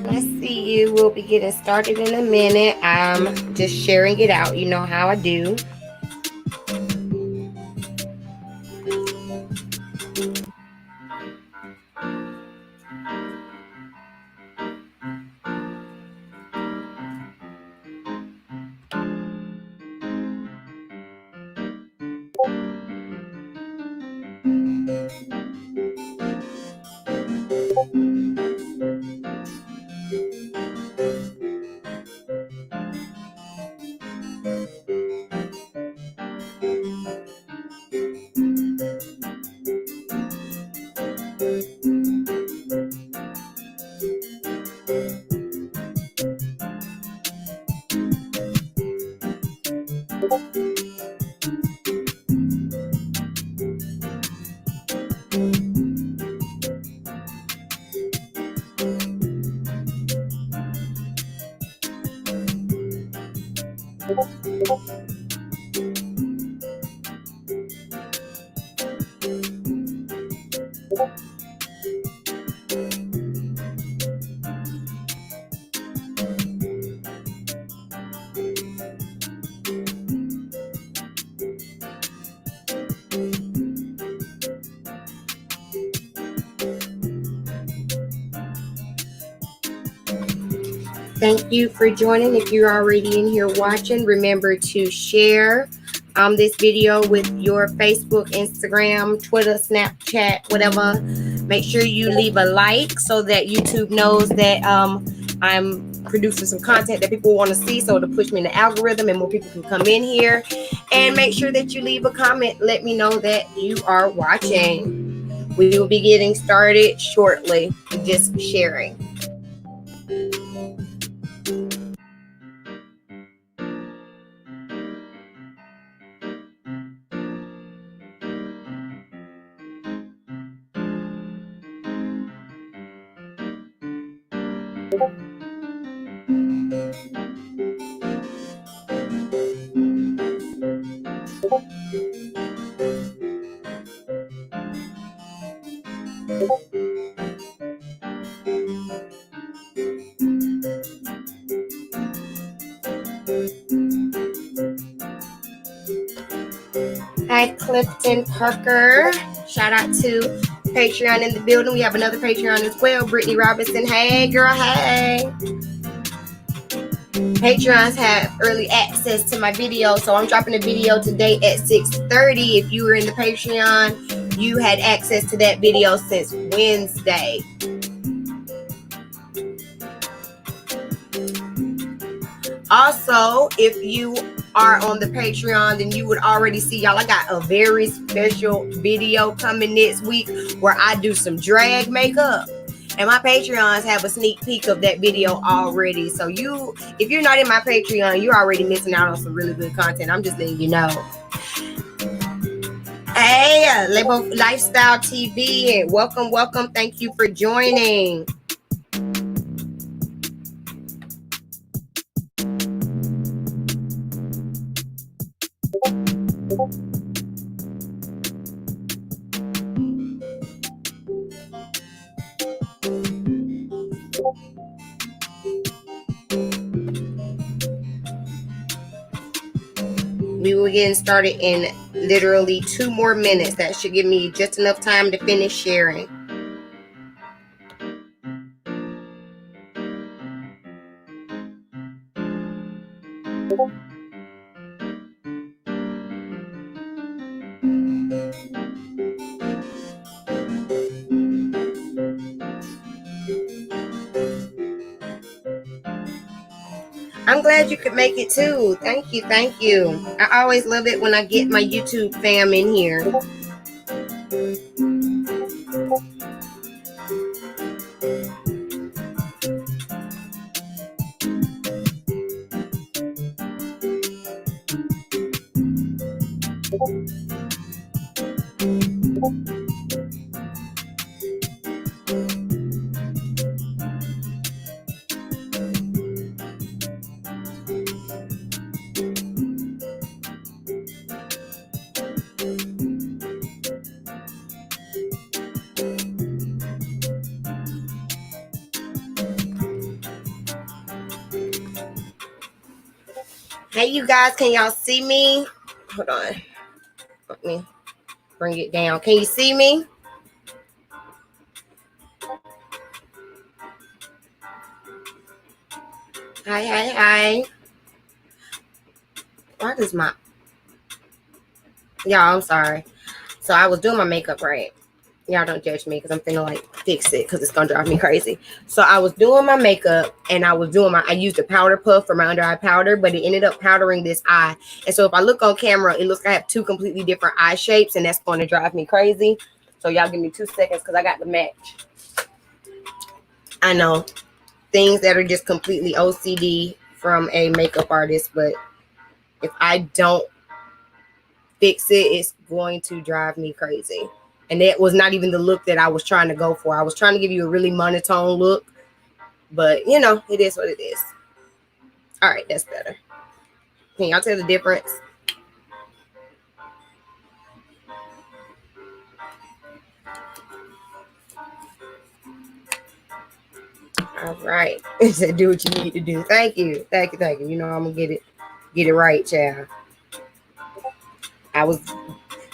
I see you. We'll be getting started in a minute. I'm just sharing it out. You know how I do. Thank you for joining. If you're already in here watching, remember to share this video with your Facebook, Instagram, Twitter, Snapchat, whatever. Make sure you leave a like so that YouTube knows that I'm producing some content that people want to see, so it'll push me in the algorithm and more people can come in here. And make sure that you leave a comment. Let me know that you are watching. We will be getting started shortly. Just sharing. Hi, Clifton Parker. Shout out to Patreon in the building. We have another Patreon as well. Brittany Robinson. Hey, girl. Hey. Patrons have early access to my video, so I'm dropping a video today at 6:30. If you were in the Patreon, you had access to that video since Wednesday. Also, if you are on the Patreon, then you would already see, y'all, I got a very special video coming next week where I do some drag makeup. And my Patreons have a sneak peek of that video already. So if you're not in my Patreon, you're already missing out on some really good content. I'm just letting you know. Hey, Label Lifestyle TV, and welcome. Thank you for joining. We will get started in literally 2 more minutes. That should give me just enough time to finish sharing. I'm glad you could make it too. Thank you, thank you. I always love it when I get my YouTube fam in here. Hey, you guys, can y'all see me? Hold on. Let me bring it down. Can you see me? Hi, hi, hi. Why does my... Y'all, I'm sorry. So I was doing my makeup, right? Y'all don't judge me because I'm finna like fix it because it's gonna drive me crazy. So I was doing my makeup and I used a powder puff for my under eye powder, but it ended up powdering this eye. And so if I look on camera, it looks like I have 2 completely different eye shapes, and that's going to drive me crazy. So y'all give me 2 seconds because I got to match. I know things that are just completely OCD from a makeup artist, but if I don't fix it, it's going to drive me crazy. And that was not even the look that I was trying to go for. I was trying to give you a really monotone look, but you know, it is what it is. All right, that's better. Can y'all tell the difference? All right. It said do what you need to do. Thank you. Thank you. Thank you. You know I'm gonna get it right, child.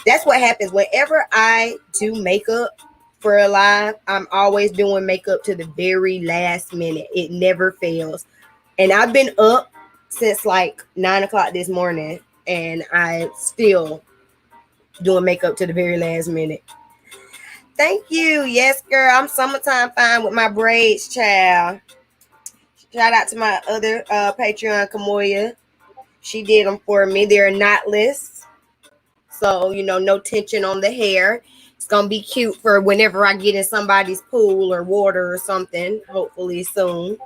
That's what happens whenever I do makeup for a live. I'm always doing makeup to the very last minute. It never fails. And I've been up since like 9 o'clock this morning, and I still doing makeup to the very last minute. Thank you. Yes, girl. I'm summertime fine with my braids, child. Shout out to my other Patreon, Kamoya. She did them for me. They're knotless. So, you know, no tension on the hair. It's going to be cute for whenever I get in somebody's pool or water or something, hopefully soon.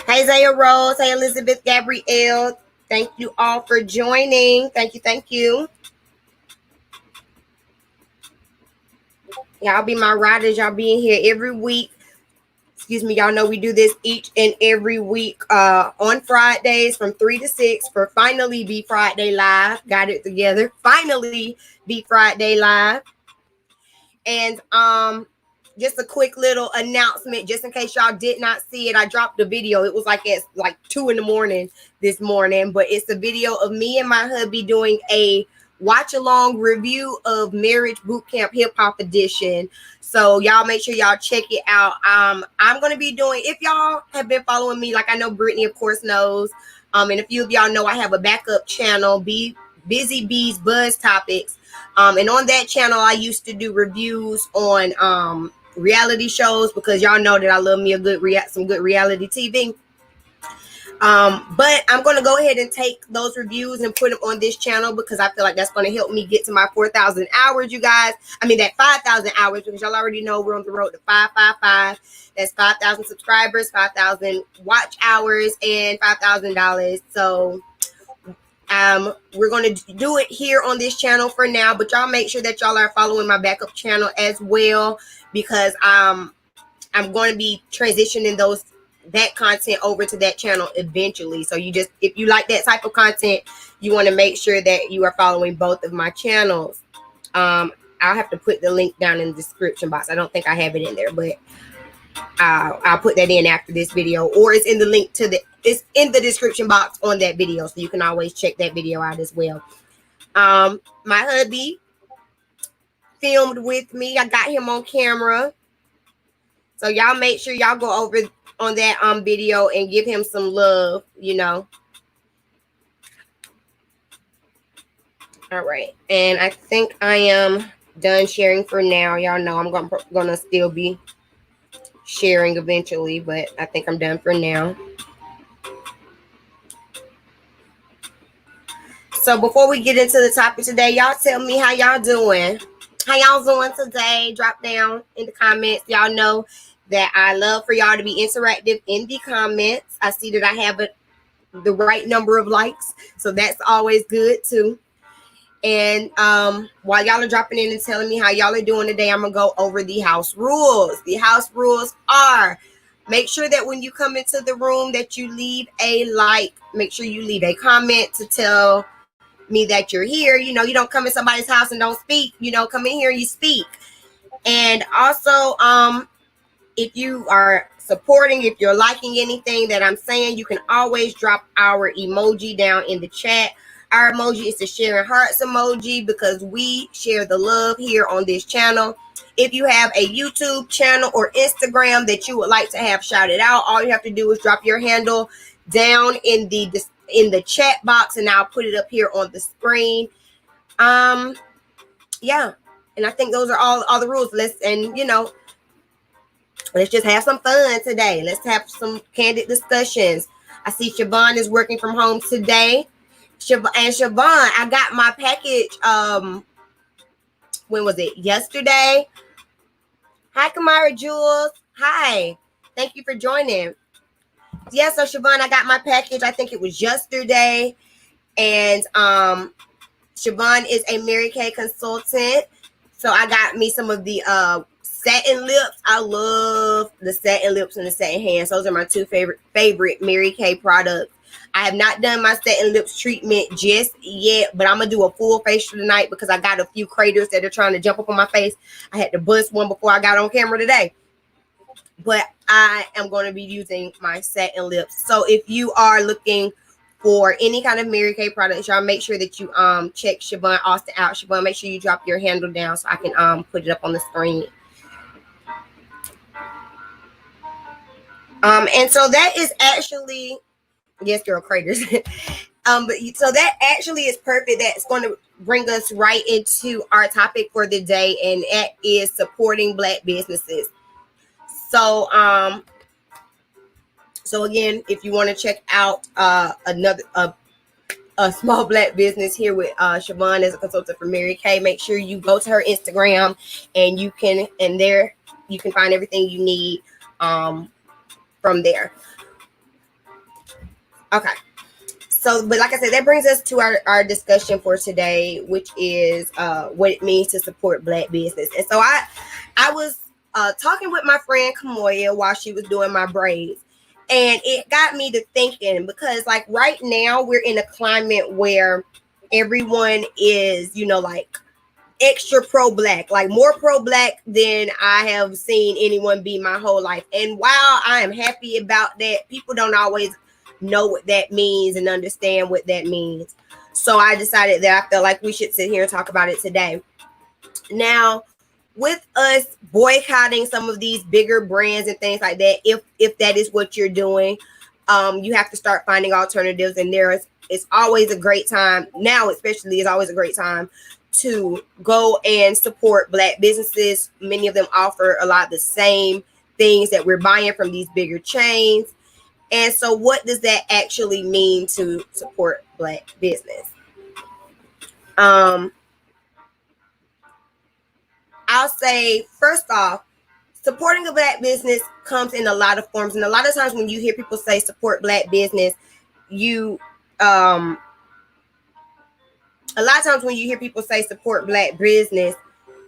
Hey, Zaya Rose. Hey, Elizabeth Gabrielle. Thank you all for joining. Thank you. Thank you. Y'all be my riders. Y'all be in here every week. Excuse me, y'all know we do this each and every week on Fridays from 3 to 6 for Finally Be Friday Live. Got it together. Finally Be Friday Live. And just a quick little announcement, just in case y'all did not see it. I dropped a video. It was like at 2 in the morning this morning, but it's a video of me and my hubby doing a watch along review of Marriage Bootcamp Hip Hop Edition. So y'all make sure y'all check it out. I'm going to be doing, if y'all have been following me, like I know Brittany, of course, knows, and a few of y'all know I have a backup channel, Busy Bees Buzz Topics. And on that channel, I used to do reviews on reality shows because y'all know that I love me some good reality TV. But I'm going to go ahead and take those reviews and put them on this channel because I feel like that's going to help me get to my 4,000 hours, you guys. I mean, that 5,000 hours, because y'all already know we're on the road to 555. That's 5,000 subscribers, 5,000 watch hours, and $5,000. So we're going to do it here on this channel for now, but y'all make sure that y'all are following my backup channel as well, because I'm going to be transitioning that content over to that channel eventually. So if you like that type of content, you want to make sure that you are following both of my channels. I'll have to put the link down in the description box. I don't think I have it in there, but I'll put that in after this video, or it's in the link to it's in the description box on that video, so you can always check that video out as well. My hubby filmed with me. I got him on camera, so y'all make sure y'all go over on that video and give him some love, you know. All right, and I think I am done sharing for now. Y'all know I'm gonna still be sharing eventually, but I think I'm done for now. So before we get into the topic today, y'all tell me how y'all doing. How y'all doing today? Drop down in the comments. Y'all know that I love for y'all to be interactive in the comments. I see that I have the right number of likes, so that's always good too. And while y'all are dropping in and telling me how y'all are doing today, I'm gonna go over the house rules. The house rules are: make sure that when you come into the room that you leave a like. Make sure you leave a comment to tell me that you're here. You know, you don't come in somebody's house and don't speak. You know, come in here and you speak. And also, if you are supporting, if you're liking anything that I'm saying, you can always drop our emoji down in the chat. Our emoji is the sharing hearts emoji, because we share the love here on this channel. If you have a YouTube channel or Instagram that you would like to have shouted out, all you have to do is drop your handle down in the chat box, and I'll put it up here on the screen. Yeah, and I think those are all the rules. Let's just have some fun today. Let's have some candid discussions. I see Siobhan is working from home today. And Siobhan, I got my package. When was it? Yesterday. Hi, Kamara Jules. Hi. Thank you for joining. Yeah, so Siobhan, I got my package. I think it was yesterday. And Siobhan is a Mary Kay consultant. So I got me some of the satin lips. I love the satin lips and the satin hands. Those are my two favorite Mary Kay products. I have not done my satin lips treatment just yet, but I'm going to do a full facial tonight because I got a few craters that are trying to jump up on my face. I had to bust one before I got on camera today. But I am going to be using my satin lips. So if you are looking for any kind of Mary Kay products, y'all make sure that you check Siobhan Austin out. Siobhan, make sure you drop your handle down so I can put it up on the screen. And so that is actually, yes, girl, craters. But so that actually is perfect. That's going to bring us right into our topic for the day, and that is supporting Black businesses. So so again, if you want to check out another a small Black business here with Siobhan as a consultant for Mary Kay, make sure you go to her Instagram, and there you can find everything you need from there. Okay. So, but like I said, that brings us to our discussion for today, which is what it means to support Black business. And so I was talking with my friend Kamoya while she was doing my braids, and it got me to thinking, because like right now we're in a climate where everyone is, like extra pro-Black, like more pro-Black than I have seen anyone be my whole life. And while I am happy about that, people don't always know what that means and understand what that means. So I decided that I felt like we should sit here and talk about it today. Now, with us boycotting some of these bigger brands and things like that, if that is what you're doing, you have to start finding alternatives. And it's always a great time now, especially it's always a great time to go and support Black businesses. Many of them offer a lot of the same things that we're buying from these bigger chains. And so what does that actually mean to support Black business? I'll say, first off, supporting a Black business comes in a lot of forms. And a lot of times when you hear people say support Black business, a lot of times when you hear people say support Black business,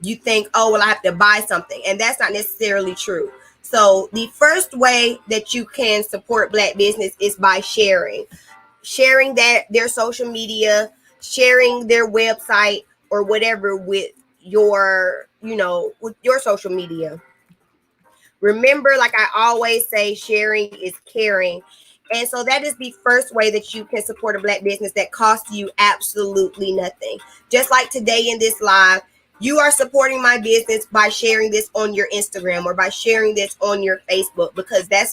you think, oh, well, I have to buy something. And that's not necessarily true. So the first way that you can support Black business is by sharing their social media, sharing their website or whatever with your social media. Remember, like I always say, sharing is caring. And so that is the first way that you can support a Black business that costs you absolutely nothing. Just like today in this live, you are supporting my business by sharing this on your Instagram or by sharing this on your Facebook, because that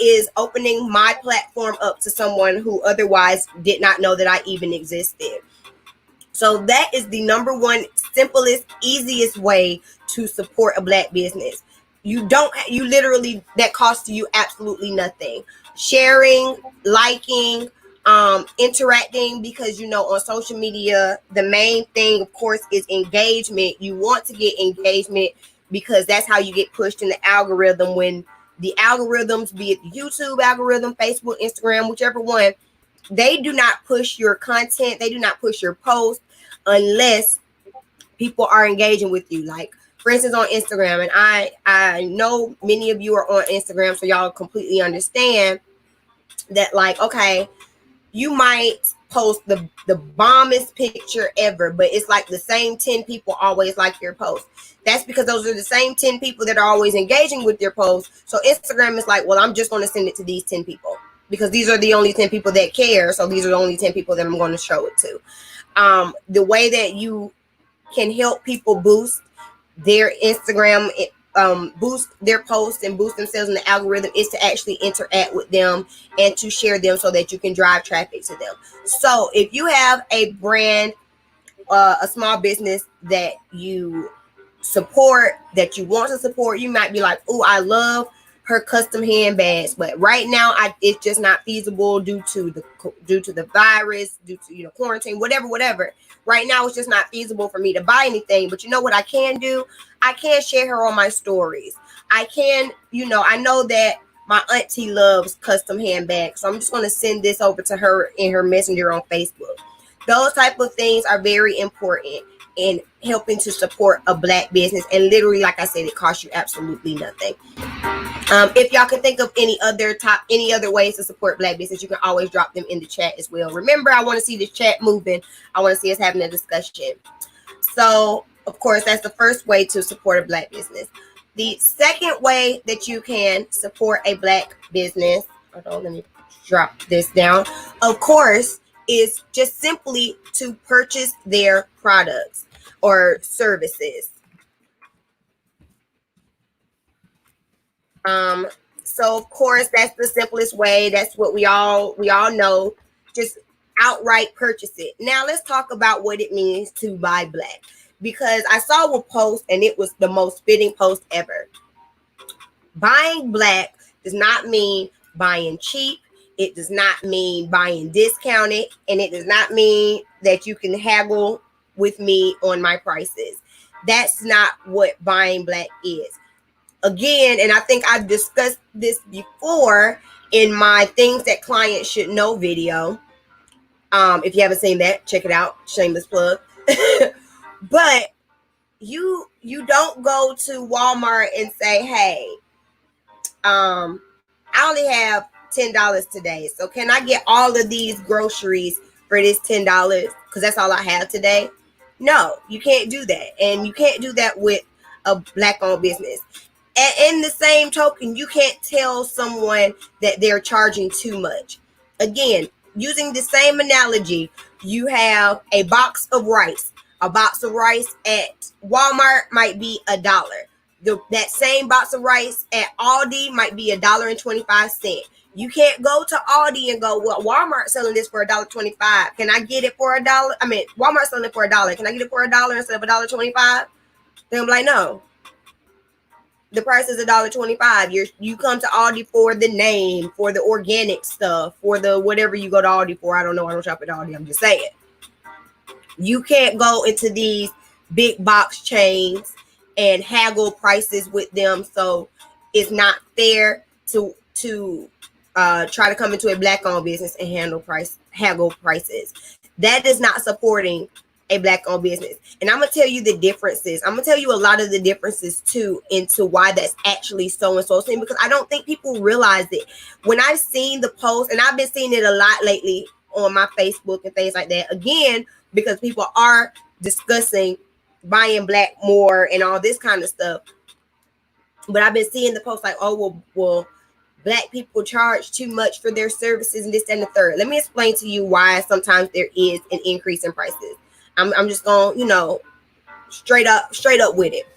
is opening my platform up to someone who otherwise did not know that I even existed. So that is the number one, simplest, easiest way to support a Black business. You literally, that costs you absolutely nothing. Sharing, liking, interacting, because on social media, the main thing, of course, is engagement. You want to get engagement because that's how you get pushed in the algorithm. When the algorithms, be it the YouTube algorithm, Facebook, Instagram, whichever one, they do not push your content, they do not push your post unless people are engaging with you. Like, for instance, on Instagram, and I know many of you are on Instagram, so y'all completely understand that, like, okay, you might post the bombest picture ever, but it's like the same 10 people always like your post. That's because those are the same 10 people that are always engaging with your post. So Instagram is like, well, I'm just going to send it to these 10 people because these are the only 10 people that care. So these are the only 10 people that I'm going to show it to. The way that you can help people boost their Instagram, boost their posts and boost themselves in the algorithm, is to actually interact with them and to share them so that you can drive traffic to them. So if you have a brand, a small business that you support, that you want to support, you might be like, oh, I love her custom handbags, but right now it's just not feasible due to the virus, due to quarantine, whatever. Right now it's just not feasible for me to buy anything. But you know what I can do? I can share her on my stories. I can, I know that my auntie loves custom handbags, so I'm just going to send this over to her in her messenger on Facebook. Those type of things are very important in helping to support a Black business. And literally, like I said, it costs you absolutely nothing. If y'all can think of any other ways to support Black business, you can always drop them in the chat as well. Remember, I want to see the chat moving. I want to see us having a discussion. So, of course, that's the first way to support a Black business. The second way that you can support a Black business, hold on, let me drop this down, of course, is just simply to purchase their products or services. So of course, that's the simplest way. That's what we all know. Just outright purchase it. Now let's talk about what it means to buy Black, because I saw a post and it was the most fitting post ever. Buying Black does not mean buying cheap. It does not mean buying discounted, and it does not mean that you can haggle with me on my prices. That's not what buying Black is. Again, and I think I've discussed this before in my things that clients should know video. If you haven't seen that, check it out. Shameless plug. But you don't go to Walmart and say, hey, I only have $10 today, so can I get all of these groceries for this $10 because that's all I have today? No, you can't do that. And you can't do that with a Black-owned business. And in the same token, you can't tell someone that they're charging too much. Again, using the same analogy, you have a box of rice. A box of rice at Walmart might be $1. That same box of rice at Aldi might be $1.25. You can't go to Aldi and go, well, Walmart's selling this for $1.25. Can I get it for $1? I mean, Walmart's selling it for $1. Can I get it for $1 instead of $1.25? They'll be like, no. The price is $1.25. You come to Aldi for the name, for the organic stuff, for the whatever you go to Aldi for. I don't know. I don't shop at Aldi. I'm just saying. You can't go into these big box chains and haggle prices with them. So it's not fair to try to come into a Black-owned business and haggle prices. That is not supporting a Black-owned business. And I'm going to tell you the differences. I'm going to tell you a lot of the differences too into why that's actually so insane, because I don't think people realize it. When I've seen the post, and I've been seeing it a lot lately on my Facebook and things like that, again, because people are discussing buying Black more and all this kind of stuff. But I've been seeing the posts like, oh, well, Black people charge too much for their services and this and the third. Let me explain to you why sometimes there is an increase in prices. I'm just going, straight up with it.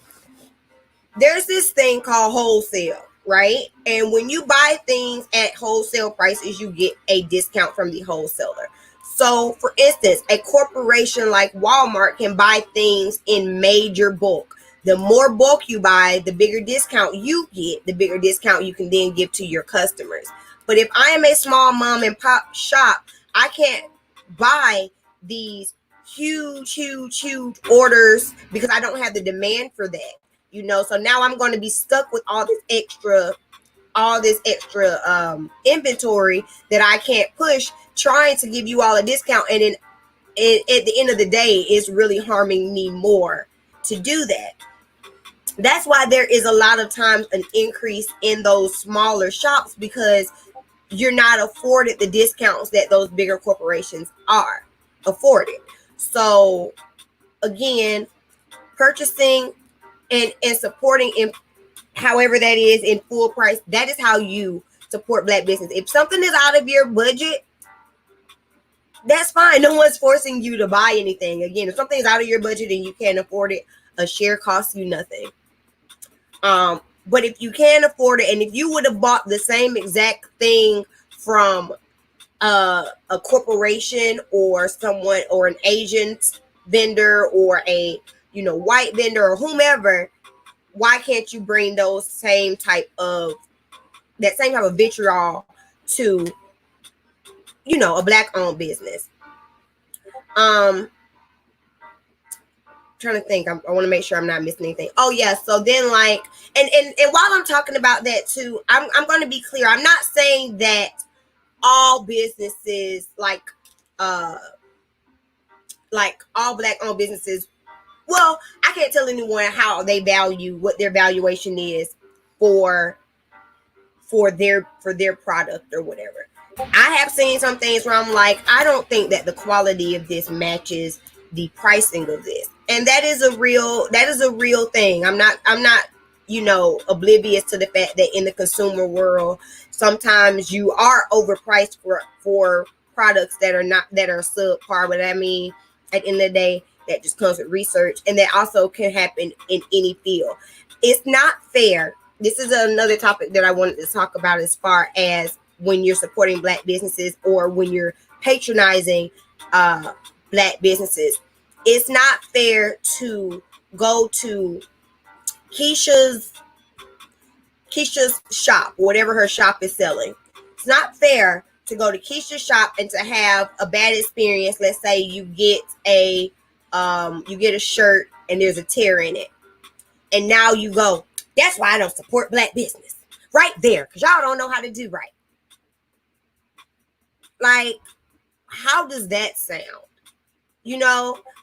There's this thing called wholesale, right? And when you buy things at wholesale prices, you get a discount from the wholesaler. So, for instance, a corporation like Walmart can buy things in major bulk. The more bulk you buy, the bigger discount you get, the bigger discount you can then give to your customers. But if I am a small mom and pop shop, I can't buy these huge orders because I don't have the demand for that. So now I'm going to be stuck with all this extra inventory that I can't push, trying to give you all a discount, and then at the end of the day, it's really harming me more to do that. That's why there is a lot of times an increase in those smaller shops, because you're not afforded the discounts that those bigger corporations are afforded. So again, purchasing and supporting in however that is in full price, that is how you support Black business. If something is out of your budget, that's fine. No one's forcing you to buy anything. Again, if something's out of your budget and you can't afford it, a share costs you nothing. But if you can afford it, and if you would have bought the same exact thing from a corporation or someone, or an Asian vendor, or a white vendor, or whomever, why can't you bring that same type of vitriol to a Black owned business? Trying to think. I want to make sure I'm not missing anything. Oh yeah, so then and while I'm talking about that too, I'm going to be clear. I'm not saying that all businesses, like all Black owned businesses, well, I can't tell anyone how they value, what their valuation is for their product or whatever. I have seen some things where I'm like, I don't think that the quality of this matches the pricing of this. And that is a real thing. I'm not oblivious to the fact that in the consumer world, sometimes you are overpriced for products that are subpar. But I mean, at the end of the day, that just comes with research, and that also can happen in any field. It's not fair. This is another topic that I wanted to talk about, as far as when you're supporting Black businesses or when you're patronizing Black businesses. It's not fair to go to Keisha's shop, whatever her shop is selling. It's not fair to go to Keisha's shop and to have a bad experience. Let's say you get a shirt and there's a tear in it, and now you go, that's why I don't support Black business. Right there, because y'all don't know how to do right. Like, how does that sound?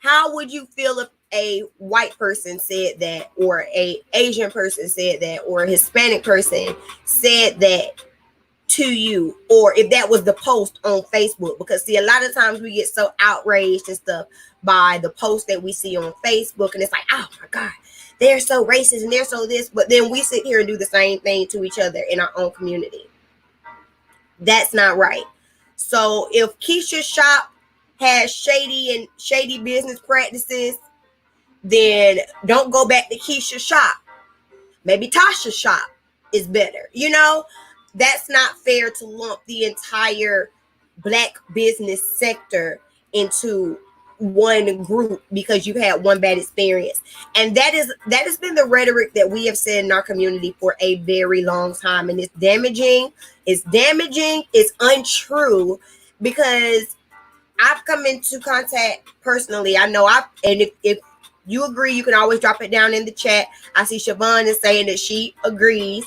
How would you feel if a white person said that, or a Asian person said that, or a Hispanic person said that to you, or if that was the post on Facebook? Because see, a lot of times we get so outraged and stuff by the post that we see on Facebook, and it's like, oh my God, they're so racist and they're so this, but then we sit here and do the same thing to each other in our own community. That's not right. So if Keisha's shop has shady business practices, then don't go back to Keisha's shop. Maybe Tasha's shop is better. That's not fair to lump the entire Black business sector into one group because you had one bad experience. And that has been the rhetoric that we have said in our community for a very long time. And it's damaging. It's untrue, because I've come into contact personally. I know and if you agree, you can always drop it down in the chat. I see Siobhan is saying that she agrees.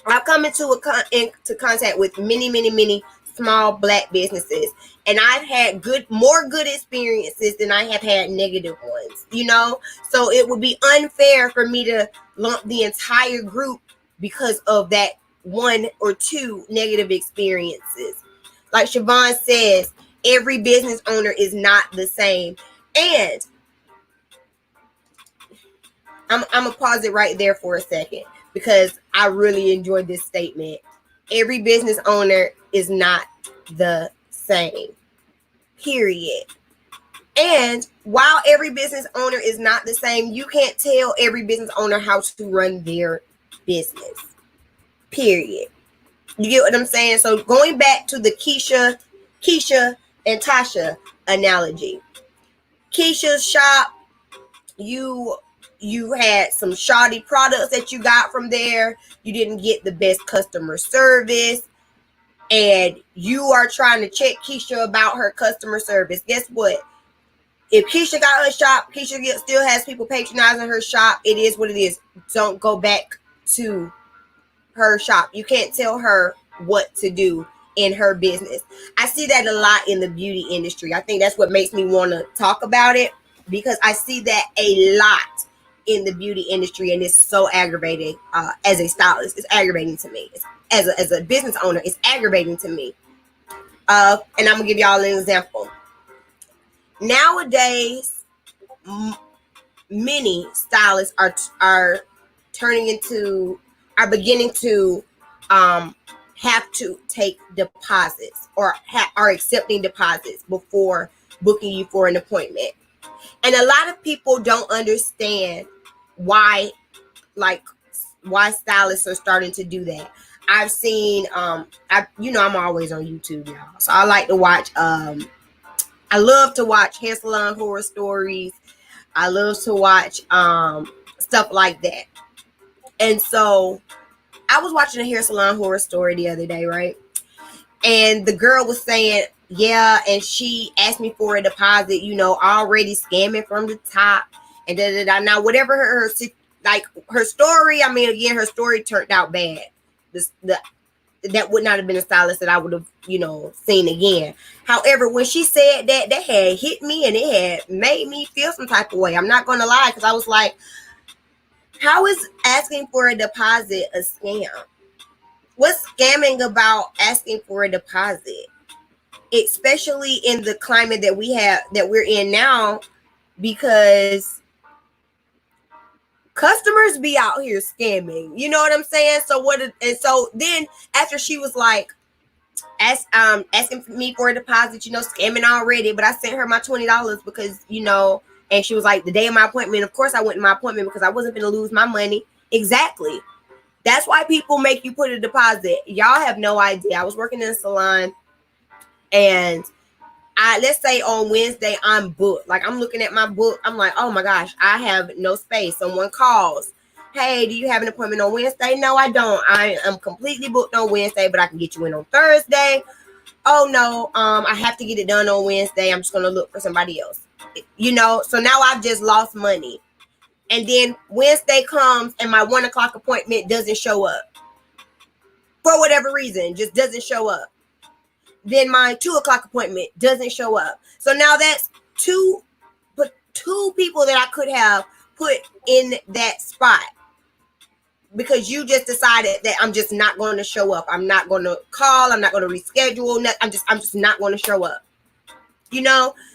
I've come into contact with many small Black businesses, and I've had more good experiences than I have had negative ones. So it would be unfair for me to lump the entire group because of that one or two negative experiences. Like Siobhan says, every business owner is not the same. And I'm going to pause it right there for a second. because I really enjoyed this statement. Every business owner is not the same. Period. And while every business owner is not the same, you can't tell every business owner how to run their business. Period. You get what I'm saying? So going back to the Keisha and Tasha analogy. Keisha's shop, you had some shoddy products that you got from there. You didn't get the best customer service. And you are trying to check Keisha about her customer service. Guess what? If Keisha got her shop, Keisha still has people patronizing her shop. It is what it is. Don't go back to her shop. You can't tell her what to do in her business. I see that a lot in the beauty industry. I think that's what makes me want to talk about it, because I see that a lot in the beauty industry, and it's so aggravating. As a stylist, it's aggravating to me. As a business owner, it's aggravating to me. And I'm gonna give y'all an example. Nowadays, many stylists are beginning to have to take deposits, or are accepting deposits before booking you for an appointment. And a lot of people don't understand why stylists are starting to do that. I've seen I'm always on YouTube, y'all. So I like to watch I love to watch hair salon horror stories. I love to watch stuff like that. And so I was watching a hair salon horror story the other day, right? And the girl was saying, yeah, and she asked me for a deposit, already scamming from the top, and da-da-da. Now, whatever her story, I mean, again, her story turned out bad. That would not have been a stylist that I would have, seen again. However, when she said that had hit me, and it had made me feel some type of way. I'm not going to lie, because I was like, how is asking for a deposit a scam? What's scamming about asking for a deposit? Especially in the climate that we're in now, because customers be out here scamming. You know what I'm saying? So then after she was like, asking me for a deposit, scamming already, but I sent her my $20 because, and she was like, the day of my appointment, of course I went to my appointment because I wasn't going to lose my money. Exactly. That's why people make you put a deposit. Y'all have no idea. I was working in a salon, and let's say on Wednesday I'm booked. Like, I'm looking at my book. I'm like, oh my gosh, I have no space. Someone calls. Hey, do you have an appointment on Wednesday? No, I don't. I am completely booked on Wednesday, but I can get you in on Thursday. Oh no, I have to get it done on Wednesday. I'm just going to look for somebody else. So now I've just lost money. And then Wednesday comes and my 1:00 appointment doesn't show up. For whatever reason, just doesn't show up. Then my 2:00 appointment doesn't show up. So now that's two people that I could have put in that spot, because you just decided that I'm just not going to show up. I'm not going to call. I'm not going to reschedule. I'm just not going to show up.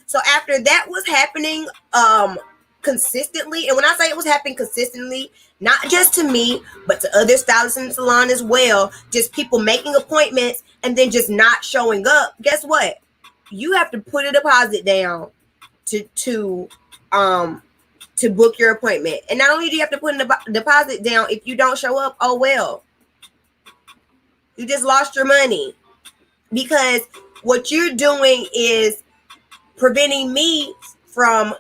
So after that was happening consistently, and when I say it was happening consistently, not just to me, but to other stylists in the salon as well, just people making appointments and then just not showing up, guess what? You have to put a deposit down to book your appointment. And not only do you have to put a deposit down, if you don't show up, oh well. You just lost your money, because what you're doing is preventing me from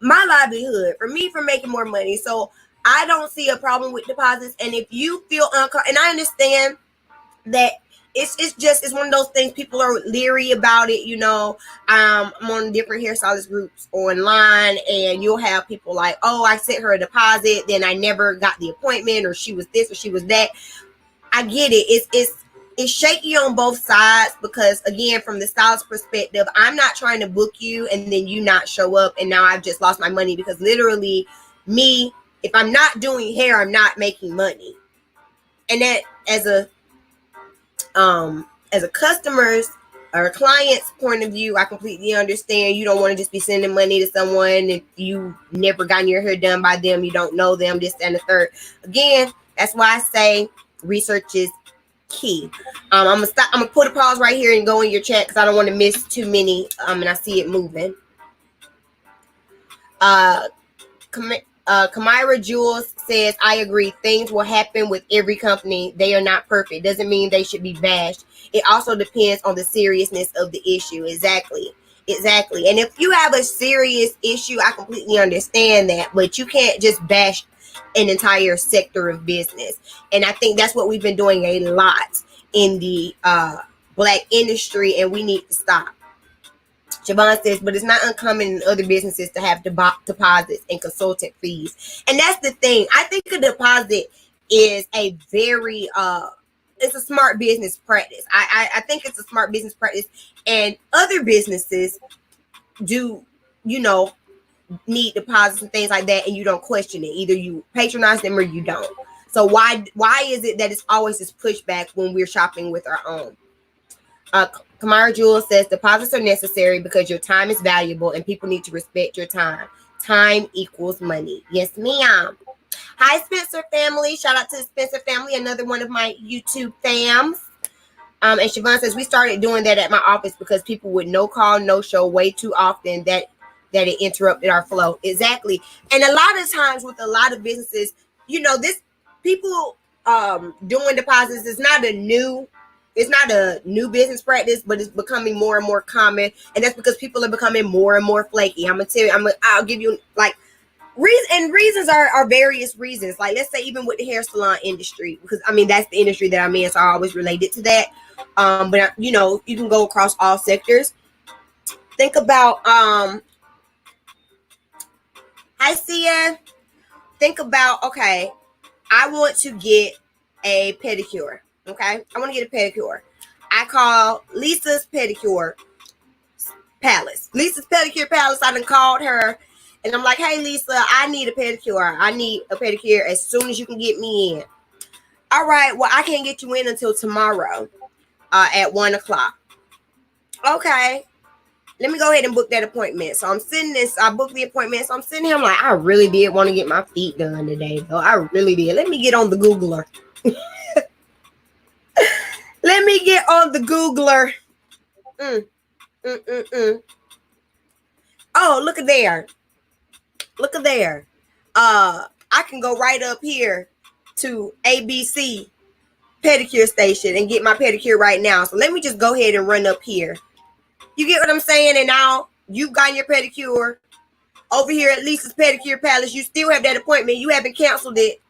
my livelihood, for me from making more money. So I don't see a problem with deposits. And if you feel uncomfortable, and I understand that it's one of those things, people are leery about it. I'm on different hairstylist groups online, and you'll have people like, oh, I sent her a deposit, then I never got the appointment, or she was this or she was that. I get it. It's shaky on both sides, because again, from the stylist perspective, I'm not trying to book you and then you not show up, and now I've just lost my money, because literally me, if I'm not doing hair, I'm not making money. And that as a customer's or a client's point of view, I completely understand. You don't want to just be sending money to someone if you never gotten your hair done by them, you don't know them, this and the third. Again, That's why I say research is key. I'm gonna stop. I'm gonna put a pause right here and go in your chat because I don't want to miss too many. And I see it moving. Kamira Jules says, I agree. Things will happen with every company. They are not perfect. Doesn't mean they should be bashed. It also depends on the seriousness of the issue. Exactly. And if you have a serious issue, I completely understand that. But you can't just bash an entire sector of business. And I think that's what we've been doing a lot in the Black industry, and we need to stop. Siobhan says, but it's not uncommon in other businesses to have deposits and consultant fees. And that's the thing. I think a deposit is a very, it's a smart business practice. I think it's a smart business practice. And other businesses do, need deposits and things like that, and you don't question it. Either you patronize them or you don't. So why is it that it's always this pushback when we're shopping with our own? Kamara Jewel says deposits are necessary because your time is valuable and people need to respect your time. Time equals money. Yes, ma'am. Hi, Spencer family. Shout out to the Spencer family, another one of my YouTube fams. And Siobhan says we started doing that at my office because people would no call, no show way too often that it interrupted our flow. Exactly. And a lot of times with a lot of businesses, this people doing deposits is not a new business practice, but it's becoming more and more common, and that's because people are becoming more and more flaky. I'm gonna tell you, I'll give you like reasons are various reasons. Like let's say even with the hair salon industry, because that's the industry that I'm in, so I always relate it to that. But you can go across all sectors. Think about I see ya. Think about, okay, I want to get a pedicure. Okay, I want to get a pedicure. I call Lisa's Pedicure Palace. Lisa's Pedicure Palace. I done called her, and I'm like, hey, Lisa, I need a pedicure. I need a pedicure as soon as you can get me in. All right, well, I can't get you in until tomorrow at 1 o'clock. Okay, let me go ahead and book that appointment. So I'm sitting this, I booked the appointment. So I'm sitting here, I'm like, I really did want to get my feet done today, though. I really did. Let me get on the Googler. Let me get on the Googler. Oh, look at there. Look at there. I can go right up here to ABC pedicure station and get my pedicure right now. So let me just go ahead and run up here. You get what I'm saying? And now you've gotten your pedicure over here at Lisa's Pedicure Palace. You still have that appointment. You haven't canceled it.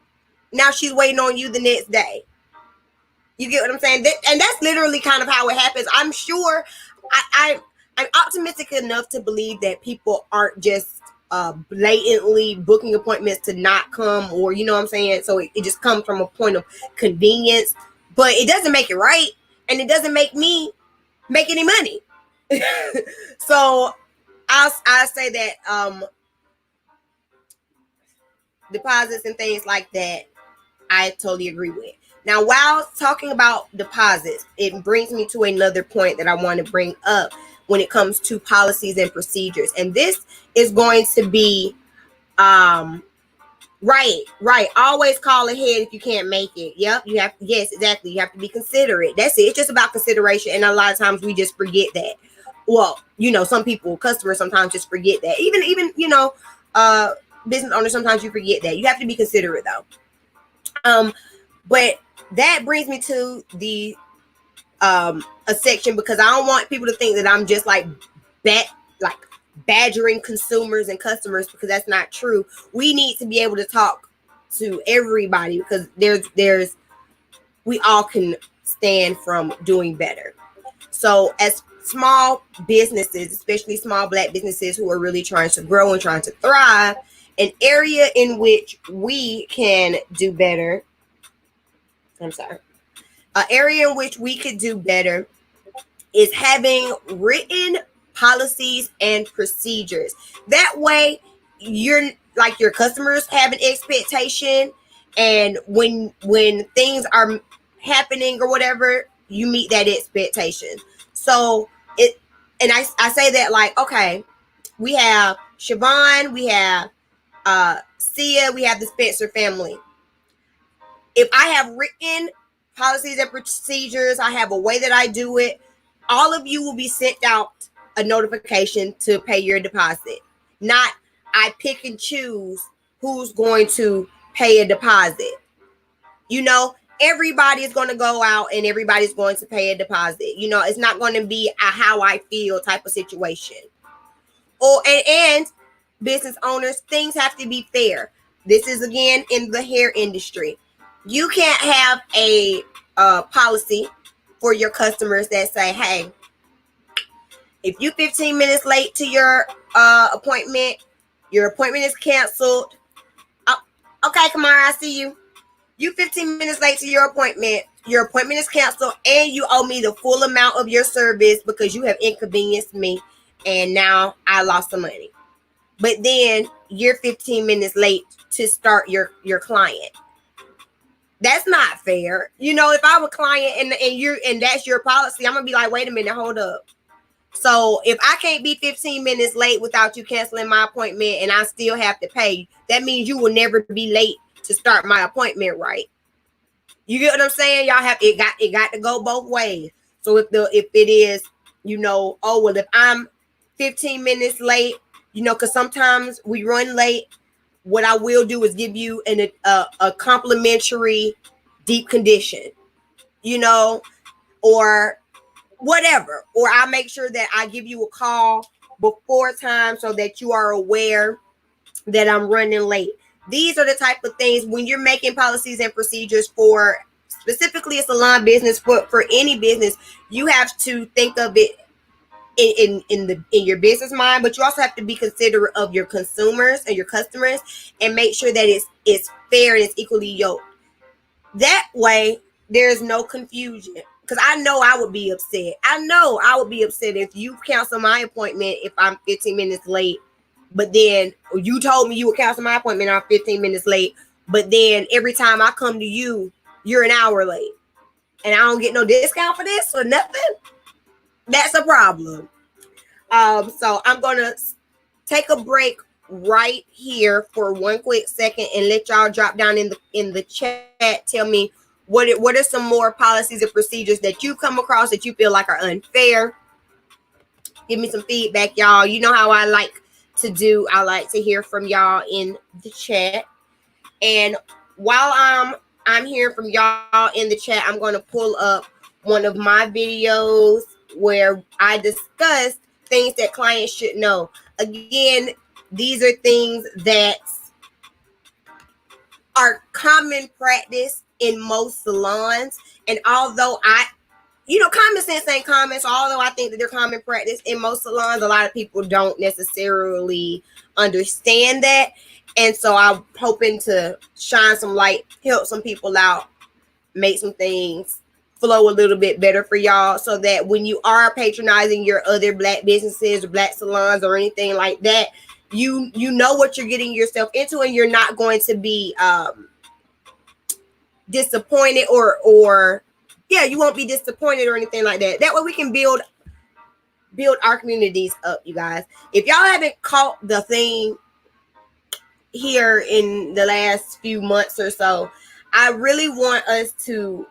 Now she's waiting on you the next day. You get what I'm saying? And that's literally kind of how it happens. I'm sure I'm optimistic enough to believe that people aren't just blatantly booking appointments to not come, or you know what I'm saying? So it just comes from a point of convenience, but it doesn't make it right, and it doesn't make me make any money. So I'll say that deposits and things like that, I totally agree with. Now, while talking about deposits, it brings me to another point that I want to bring up when it comes to policies and procedures. And this is going to be right. Always call ahead if you can't make it. Yep, you have. Yes, exactly. You have to be considerate. That's it. It's just about consideration. And a lot of times we just forget that. Well, some people, customers sometimes just forget that. Even business owners, sometimes you forget that. You have to be considerate though. But that brings me to the a section, because I don't want people to think that I'm just like badgering consumers and customers, because that's not true. We need to be able to talk to everybody, because we all can stand from doing better. So as small businesses, especially small Black businesses who are really trying to grow and trying to thrive, an area in which we can do better. An area in which we could do better is having written policies and procedures. That way, your customers have an expectation, and when things are happening or whatever, you meet that expectation. So I say that like, okay, we have Siobhan, we have Sia, we have the Spencer family. If I have written policies and procedures, I have a way that I do it, all of you will be sent out a notification to pay your deposit. Not I pick and choose who's going to pay a deposit. You know, everybody is going to go out and everybody's going to pay a deposit. You know, it's not going to be a how I feel type of situation. And business owners, things have to be fair. This is again in the hair industry. You can't have a policy for your customers that say, hey, if you 15 minutes late to your appointment is canceled. Okay, Kamara, I see you. You 15 minutes late to your appointment is canceled, and you owe me the full amount of your service because you have inconvenienced me, and now I lost some money. But then you're 15 minutes late to start your client. That's not fair. You know, if I'm a client and that's your policy, I'm gonna be like, wait a minute, hold up. So if I can't be 15 minutes late without you canceling my appointment and I still have to pay, that means you will never be late to start my appointment, right? You get what I'm saying? Y'all have it got to go both ways. So if it is, you know, oh well, if I'm 15 minutes late, you know, because sometimes we run late, what I will do is give you a complimentary deep condition, you know, or whatever. Or I make sure that I give you a call before time so that you are aware that I'm running late. These are the type of things when you're making policies and procedures for specifically a salon business, for any business, you have to think of it in your business mind, but you also have to be considerate of your consumers and your customers and make sure that it's fair and it's equally yoked. That way there's no confusion, because I know I would be upset. I know I would be upset if you cancel my appointment if I'm 15 minutes late, but then you told me you would cancel my appointment and I'm 15 minutes late, but then every time I come to you, you're an hour late and I don't get no discount for this or nothing. That's a problem. So I'm gonna take a break right here for one quick second and let y'all drop down in the chat. Tell me what are some more policies and procedures that you come across that you feel like are unfair. Give me some feedback, y'all. You know how I like to do. I like to hear from y'all in the chat. And while I'm hearing from y'all in the chat, I'm going to pull up one of my videos where I discussed things that clients should know. Again, these are things that are common practice in most salons. And although common sense ain't common, so although I think that they're common practice in most salons, a lot of people don't necessarily understand that. And so I'm hoping to shine some light, help some people out, make some things flow a little bit better for y'all, so that when you are patronizing your other Black businesses or Black salons or anything like that, you know what you're getting yourself into, and you're not going to be disappointed or you won't be disappointed or anything like that. That way we can build our communities up, you guys. If y'all haven't caught the thing here in the last few months or so, I really want us to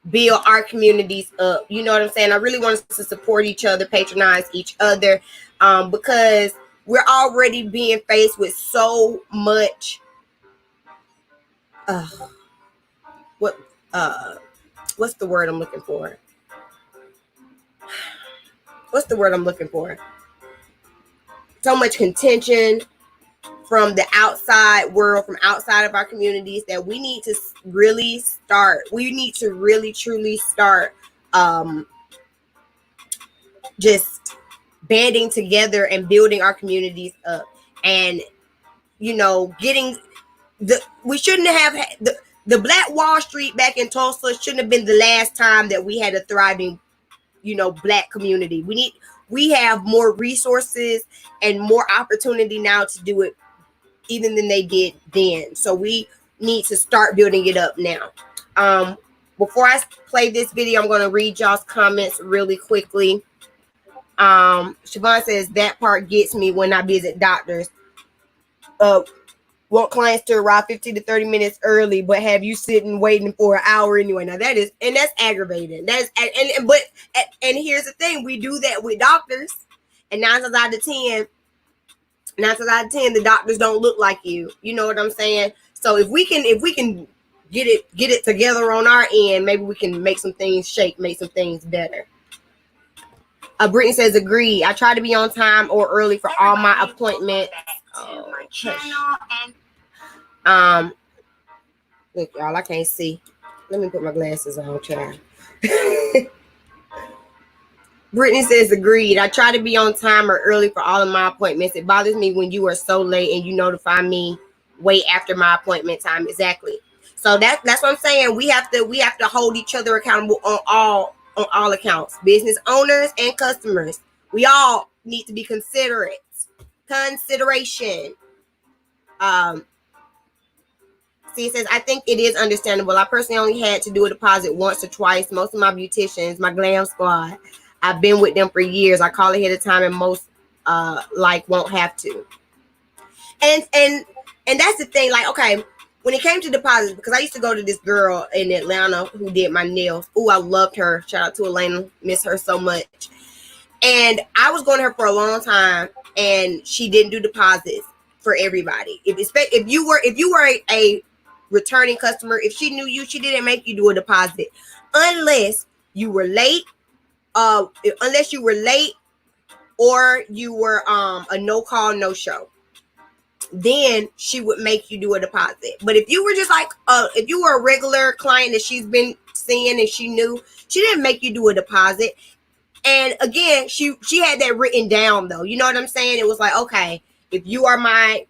build our communities up. You know what I'm saying? I really want us to support each other, patronize each other, because we're already being faced with so much what's the word I'm looking for? So much contention from the outside world, from outside of our communities, that we need to really truly start just banding together and building our communities up. And we shouldn't have the Black Wall Street back in Tulsa shouldn't have been the last time that we had a thriving Black community. We have more resources and more opportunity now to do it even than they did then. So we need to start building it up now. Before I play this video, I'm going to read y'all's comments really quickly. Siobhan says, that part gets me when I visit doctors. want clients to arrive 15 to 30 minutes early, but have you sitting waiting for an hour anyway. Now that's aggravating. And here's the thing, we do that with doctors, and 9 times out of 10, the doctors don't look like you. You know what I'm saying? So if we can get it together on our end, maybe we can make some things shake, make some things better. Brittany says, agree. I try to be on time or early for all my appointments. Look, y'all, I can't see. Let me put my glasses on, child. Brittany says, agreed. I try to be on time or early for all of my appointments. It bothers me when you are so late and you notify me way after my appointment time. Exactly. So that's what I'm saying. We have to hold each other accountable on all accounts. Business owners and customers. We all need to be considerate. Consideration. See, it says, I think it is understandable. I personally only had to do a deposit once or twice. Most of my beauticians, my glam squad, I've been with them for years. I call ahead of time, and most won't have to. And that's the thing. Like, okay, when it came to deposits, because I used to go to this girl in Atlanta who did my nails. Oh, I loved her. Shout out to Elena. Miss her so much. And I was going to her for a long time, and she didn't do deposits for everybody. If you were a returning customer, if she knew you, she didn't make you do a deposit unless you were late. Or you were a no call, no show. Then she would make you do a deposit. But if you were just like if you were a regular client that she's been seeing and she knew, she didn't make you do a deposit. And again, she had that written down though. You know what I'm saying? It was like, okay, if you are my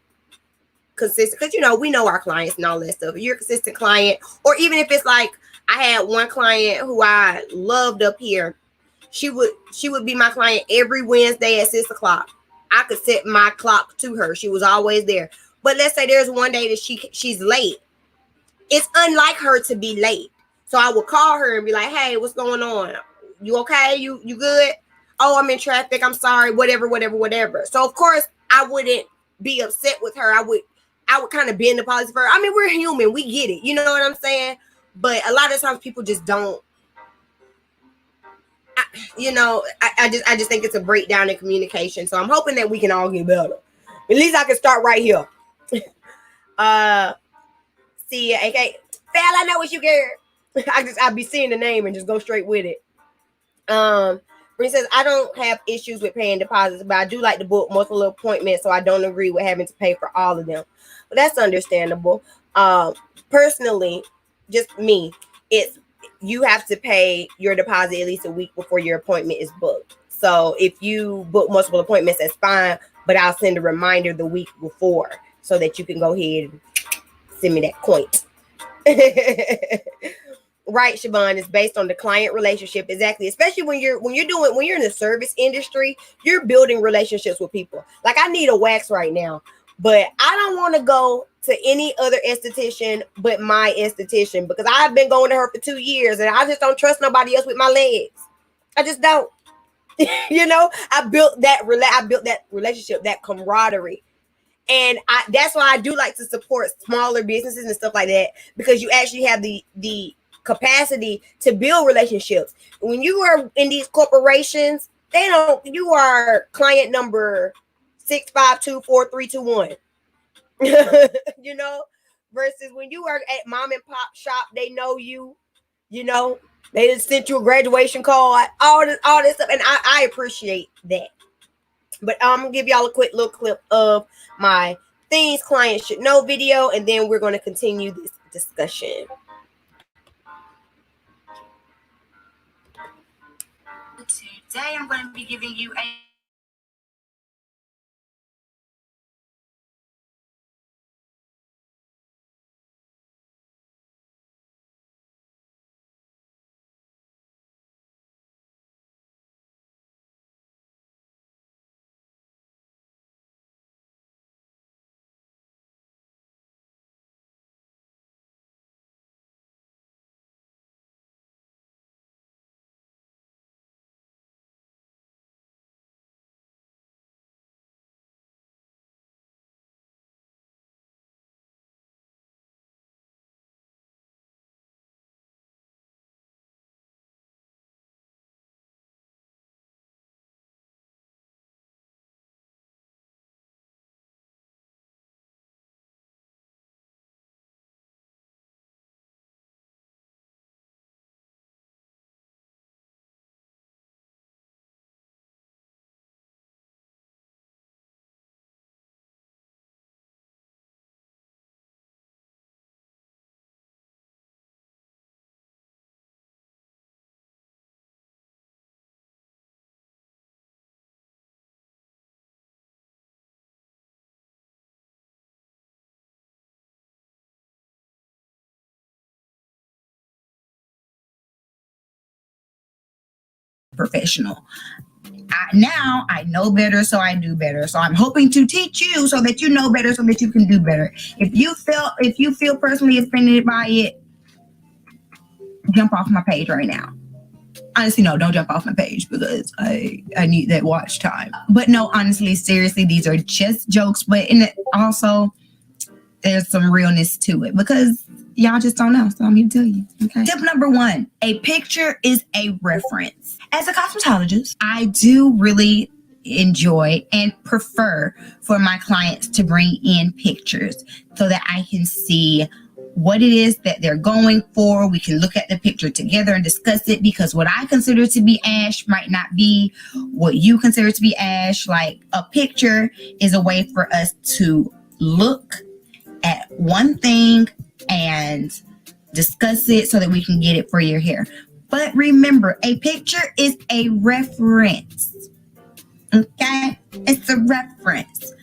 consistent, because we know our clients and all that stuff. If you're a consistent client, or even if it's like, I had one client who I loved up here. She would be my client every Wednesday at 6:00. I could set my clock to her. She was always there. But let's say there's one day that she's late. It's unlike her to be late. So I would call her and be like, hey, what's going on? You okay? You good? Oh, I'm in traffic. I'm sorry. Whatever. So of course I wouldn't be upset with her. I would kind of bend the policy for her. I mean, we're human. We get it. You know what I'm saying? But a lot of times people just don't. I just think it's a breakdown in communication. So I'm hoping that we can all get better. At least I can start right here. See ya, AK. Fal, I know what you care. I'll be seeing the name and just go straight with it. Bree says, I don't have issues with paying deposits, but I do like to book multiple appointments, so I don't agree with having to pay for all of them. But that's understandable. Personally, just me, you have to pay your deposit at least a week before your appointment is booked. So if you book multiple appointments, that's fine, but I'll send a reminder the week before so that you can go ahead and send me that coin. Right, Siobhan, it's based on the client relationship. Exactly. Especially when you're in the service industry, you're building relationships with people. Like, I need a wax right now, but I don't want to go to any other esthetician but my esthetician, because I've been going to her for 2 years and I just don't trust nobody else with my legs. I just don't. I built that relationship, that camaraderie. And that's why I do like to support smaller businesses and stuff like that, because you actually have the capacity to build relationships. When you are in these corporations, you are client number 6524321. Versus when you are at mom and pop shop, they know you, they just sent you a graduation card, all this stuff. And I appreciate that. But I'm gonna give y'all a quick little clip of my things clients should know video, and then we're going to continue this discussion. Today I'm going to be giving you a professional. Now I know better, so I do better. So I'm hoping to teach you so that you know better, so that you can do better. If you feel personally offended by it, jump off my page right now. Honestly, no, don't jump off my page because I need that watch time. But no, honestly, seriously, these are just jokes. But also, there's some realness to it because y'all just don't know. So I'm here to tell you. Okay. Tip number 1, a picture is a reference. As a cosmetologist, I do really enjoy and prefer for my clients to bring in pictures so that I can see what it is that they're going for. We can look at the picture together and discuss it, because what I consider to be ash might not be what you consider to be ash. Like, a picture is a way for us to look at one thing and discuss it so that we can get it for your hair. But remember, a picture is a reference. Okay? It's a reference.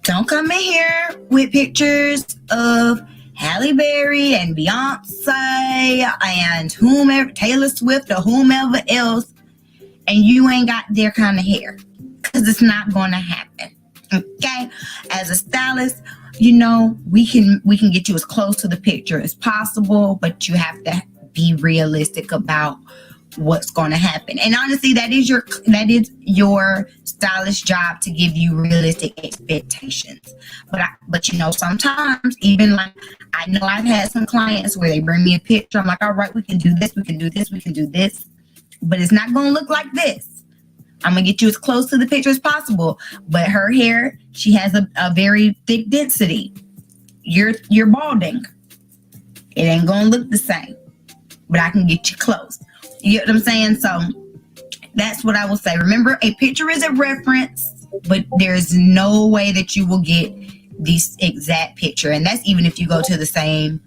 Don't come in here with pictures of Halle Berry and Beyonce and whomever, Taylor Swift or whomever else, and you ain't got their kind of hair, because it's not going to happen. Okay? As a stylist, you know, we can get you as close to the picture as possible, but you have to be realistic about what's going to happen. And honestly, that is your stylist job, to give you realistic expectations. But you know, sometimes, even like, I know I've had some clients where they bring me a picture. I'm like, all right, we can do this, we can do this, we can do this, but it's not going to look like this. I'm going to get you as close to the picture as possible. But her hair, she has a very thick density. You're balding. It ain't going to look the same, but I can get you close. You get what I'm saying? So that's what I will say. Remember, a picture is a reference, but there's no way that you will get this exact picture. And that's even if you go to the same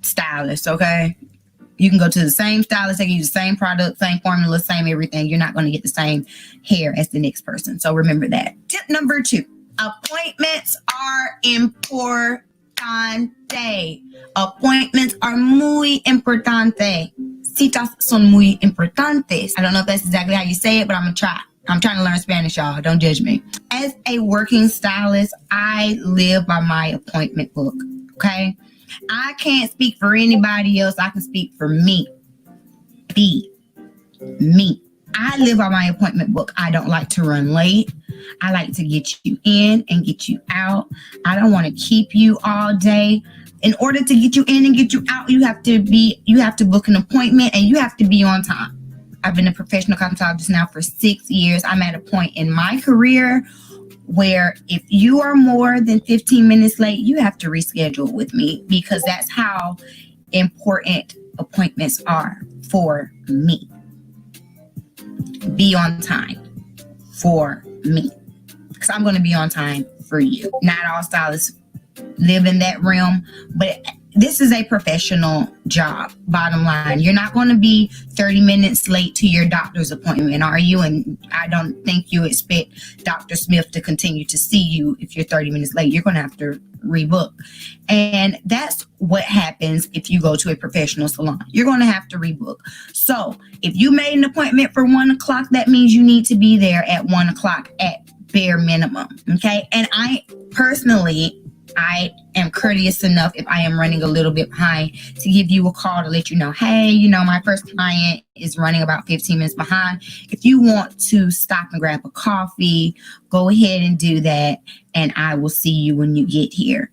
stylist, okay? You can go to the same stylist, they can use the same product, same formula, same everything. You're not going to get the same hair as the next person. So remember that. Tip number 2, appointments are importante. Appointments are muy importante. Citas son muy importantes. I don't know if that's exactly how you say it, but I'm going to try. I'm trying to learn Spanish, y'all. Don't judge me. As a working stylist, I live by my appointment book, okay? I can't speak for anybody else. I can speak for me. Me. I live by my appointment book. I don't like to run late. I like to get you in and get you out. I don't want to keep you all day. In order to get you in and get you out, you have to book an appointment, and you have to be on time. I've been a professional cosmetologist now for 6 years. I'm at a point in my career where if you are more than 15 minutes late, you have to reschedule with me, because that's how important appointments are for me. Be on time for me, because I'm going to be on time for you. Not all stylists live in that realm, but this is a professional job. Bottom line, you're not going to be 30 minutes late to your doctor's appointment, are you? And I don't think you expect Dr. Smith to continue to see you if you're 30 minutes late. You're going to have to rebook. And that's what happens if you go to a professional salon. You're going to have to rebook. So if you made an appointment for 1 o'clock, that means you need to be there at 1 o'clock at bare minimum. Okay. And I am courteous enough, if I am running a little bit behind, to give you a call to let you know, hey, my first client is running about 15 minutes behind. If you want to stop and grab a coffee, go ahead and do that, and I will see you when you get here.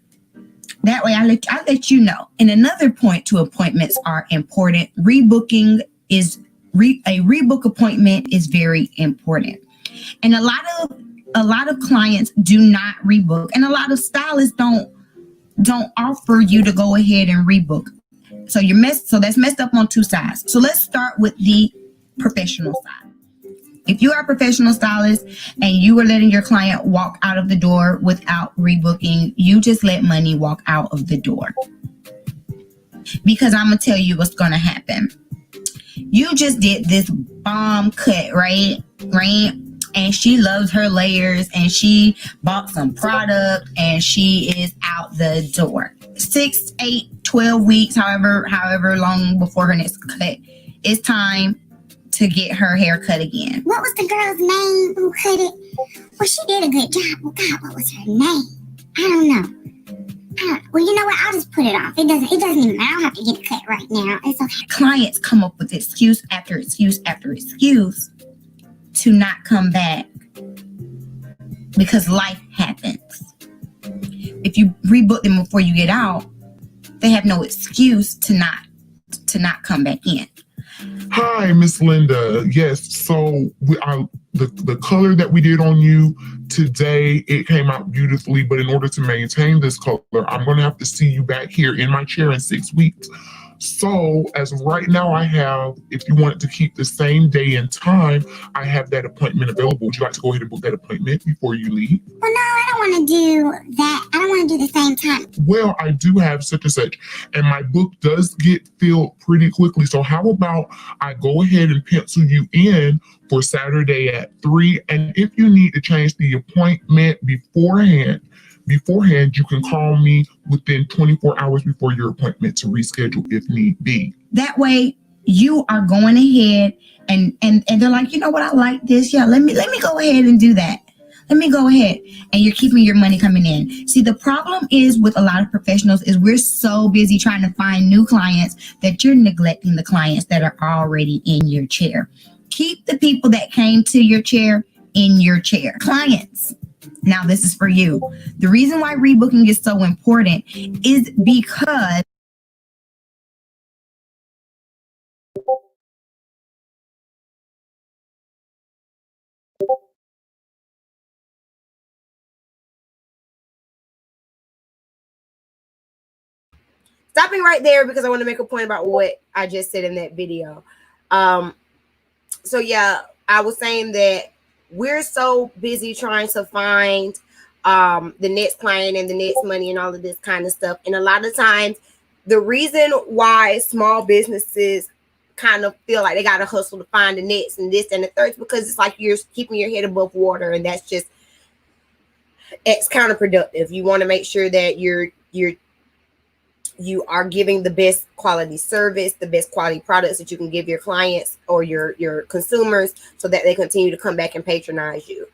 That way, I let you know. And another point to appointments are important. A rebook appointment is very important. And a lot of clients do not rebook, and a lot of stylists don't offer you to go ahead and rebook. So that's messed up on 2 sides. So let's start with the professional side. If you are a professional stylist and you are letting your client walk out of the door without rebooking, you just let money walk out of the door. Because I'm going to tell you what's going to happen. You just did this bomb cut, right? And she loves her layers, and she bought some product, and she is out the door. 6, 8, 12 weeks, however long before her next cut, it's time to get her hair cut again. What was the girl's name who cut it? Well, she did a good job. Oh, God, what was her name? I don't know. Well, you know what? I'll just put it off. It doesn't even matter. I don't have to get it cut right now. It's okay. Clients come up with excuse after excuse after excuse to not come back because life happens. If you rebook them before you get out, they have no excuse to not come back in. Hi, Miss Linda. Yes, so the color that we did on you today, it came out beautifully, but in order to maintain this color, I'm going to have to see you back here in my chair in 6 weeks. So as of right now, I have, if you wanted to keep the same day and time, I have that appointment available. Would you like to go ahead and book that appointment before you leave? Well, no, I don't want to do that. I don't want to do the same time. Well, I do have such and such, and my book does get filled pretty quickly. So how about I go ahead and pencil you in for Saturday at 3, and if you need to change the appointment beforehand, you can call me within 24 hours before your appointment to reschedule if need be. That way you are going ahead and they're like, you know what, I like this. Yeah, let me go ahead and do that. Let me go ahead. And you're keeping your money coming in. See, the problem is with a lot of professionals is we're so busy trying to find new clients that you're neglecting the clients that are already in your chair. Keep the people that came to your chair in your chair. Clients. Now, this is for you. The reason why rebooking is so important is because stopping right there because I want to make a point about what I just said in that video. So yeah, I was saying that we're so busy trying to find the next client and the next money and all of this kind of stuff. And a lot of times the reason why small businesses kind of feel like they got to hustle to find the next and this and the third is because it's like you're keeping your head above water, and it's counterproductive. You want to make sure that you are giving the best quality service, the best quality products that you can give your clients or your consumers so that they continue to come back and patronize you.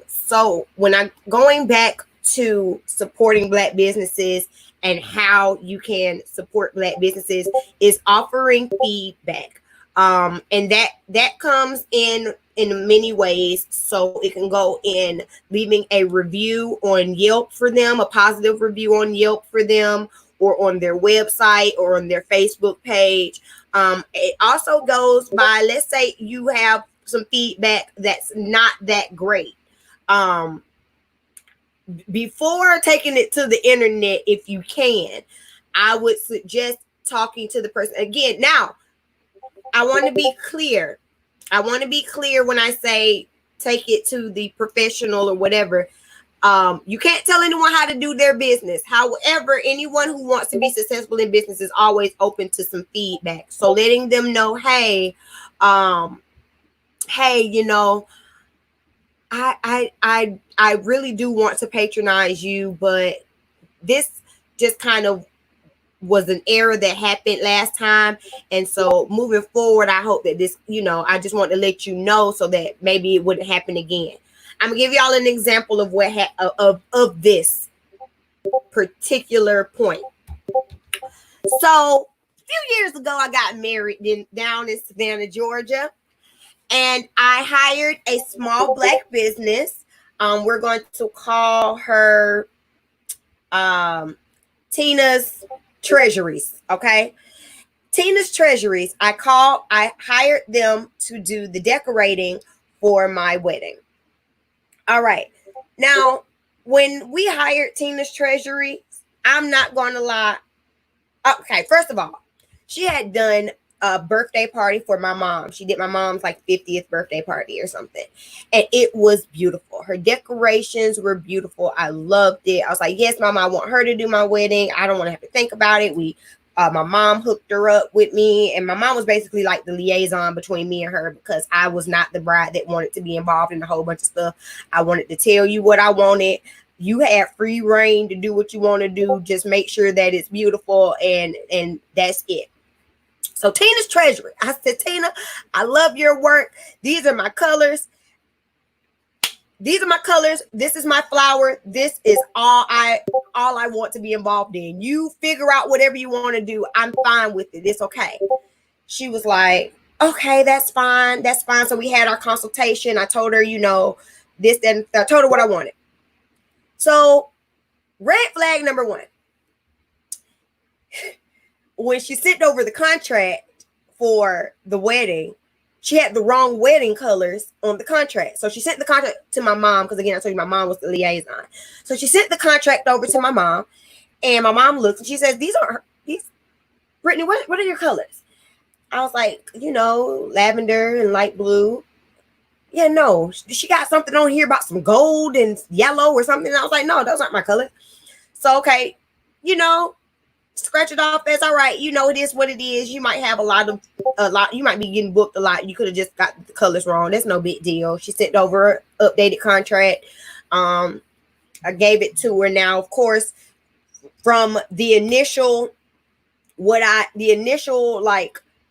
So when I'm going back to supporting Black businesses and how you can support Black businesses is offering feedback. And that comes in many ways. So it can go in leaving a review on Yelp for them, a positive review on Yelp for them, or on their website or on their Facebook page. It also goes by, let's say you have some feedback that's not that great. Before taking it to the internet, if you can, I would suggest talking to the person again. Now, I want to be clear. When I say take it to the professional or whatever. You can't tell anyone how to do their business. However, anyone who wants to be successful in business is always open to some feedback. So letting them know, hey, you know, I really do want to patronize you, but this just kind of was an error that happened last time. And so moving forward, I hope that this, you know, I just want to let you know so that maybe it wouldn't happen again. I'm gonna give y'all an example of what of this particular point. So a few years ago, I got married down in Savannah, Georgia, and I hired a small Black business. We're going to call her Tina's Treasuries. Okay, Tina's Treasuries. I hired them to do the decorating for my wedding. All right. Now, when we hired Tina's Treasury, I'm not going to lie. Okay, first of all, she had done a birthday party for my mom. She did my mom's like 50th birthday party or something. And it was beautiful. Her decorations were beautiful. I loved it. I was like, yes, Mama, I want her to do my wedding. I don't want to have to think about it. My mom hooked her up with me, and my mom was basically like the liaison between me and her because I was not the bride that wanted to be involved in a whole bunch of stuff. I wanted to tell you what I wanted. You had free reign to do what you want to do. Just make sure that it's beautiful, and that's it. So Tina's treasury. I said, Tina, I love your work. These are my colors. These are my colors. This is my flower. This is all I want to be involved in. You figure out whatever you want to do. I'm fine with it. It's okay. She was like, okay, that's fine. That's fine. So we had our consultation. I told her, you know, this, and I told her what I wanted. So red flag number one. When she sent over the contract for the wedding, she had the wrong wedding colors on the contract. So she sent the contract to my mom, because again, I told you my mom was the liaison. So she sent the contract over to my mom, and my mom looks and she says, these Brittany, what are your colors? I was like, you know, lavender and light blue. Yeah, no, she got something on here about some gold and yellow or something. I was like, no, those aren't my colors. So, okay, you know, scratch it off. That's all right. You know, it is what it is. You might have a lot. You might be getting booked a lot. You could have just got the colors wrong. That's no big deal. She sent over an updated contract. I gave it to her. Now, of course, from the initial,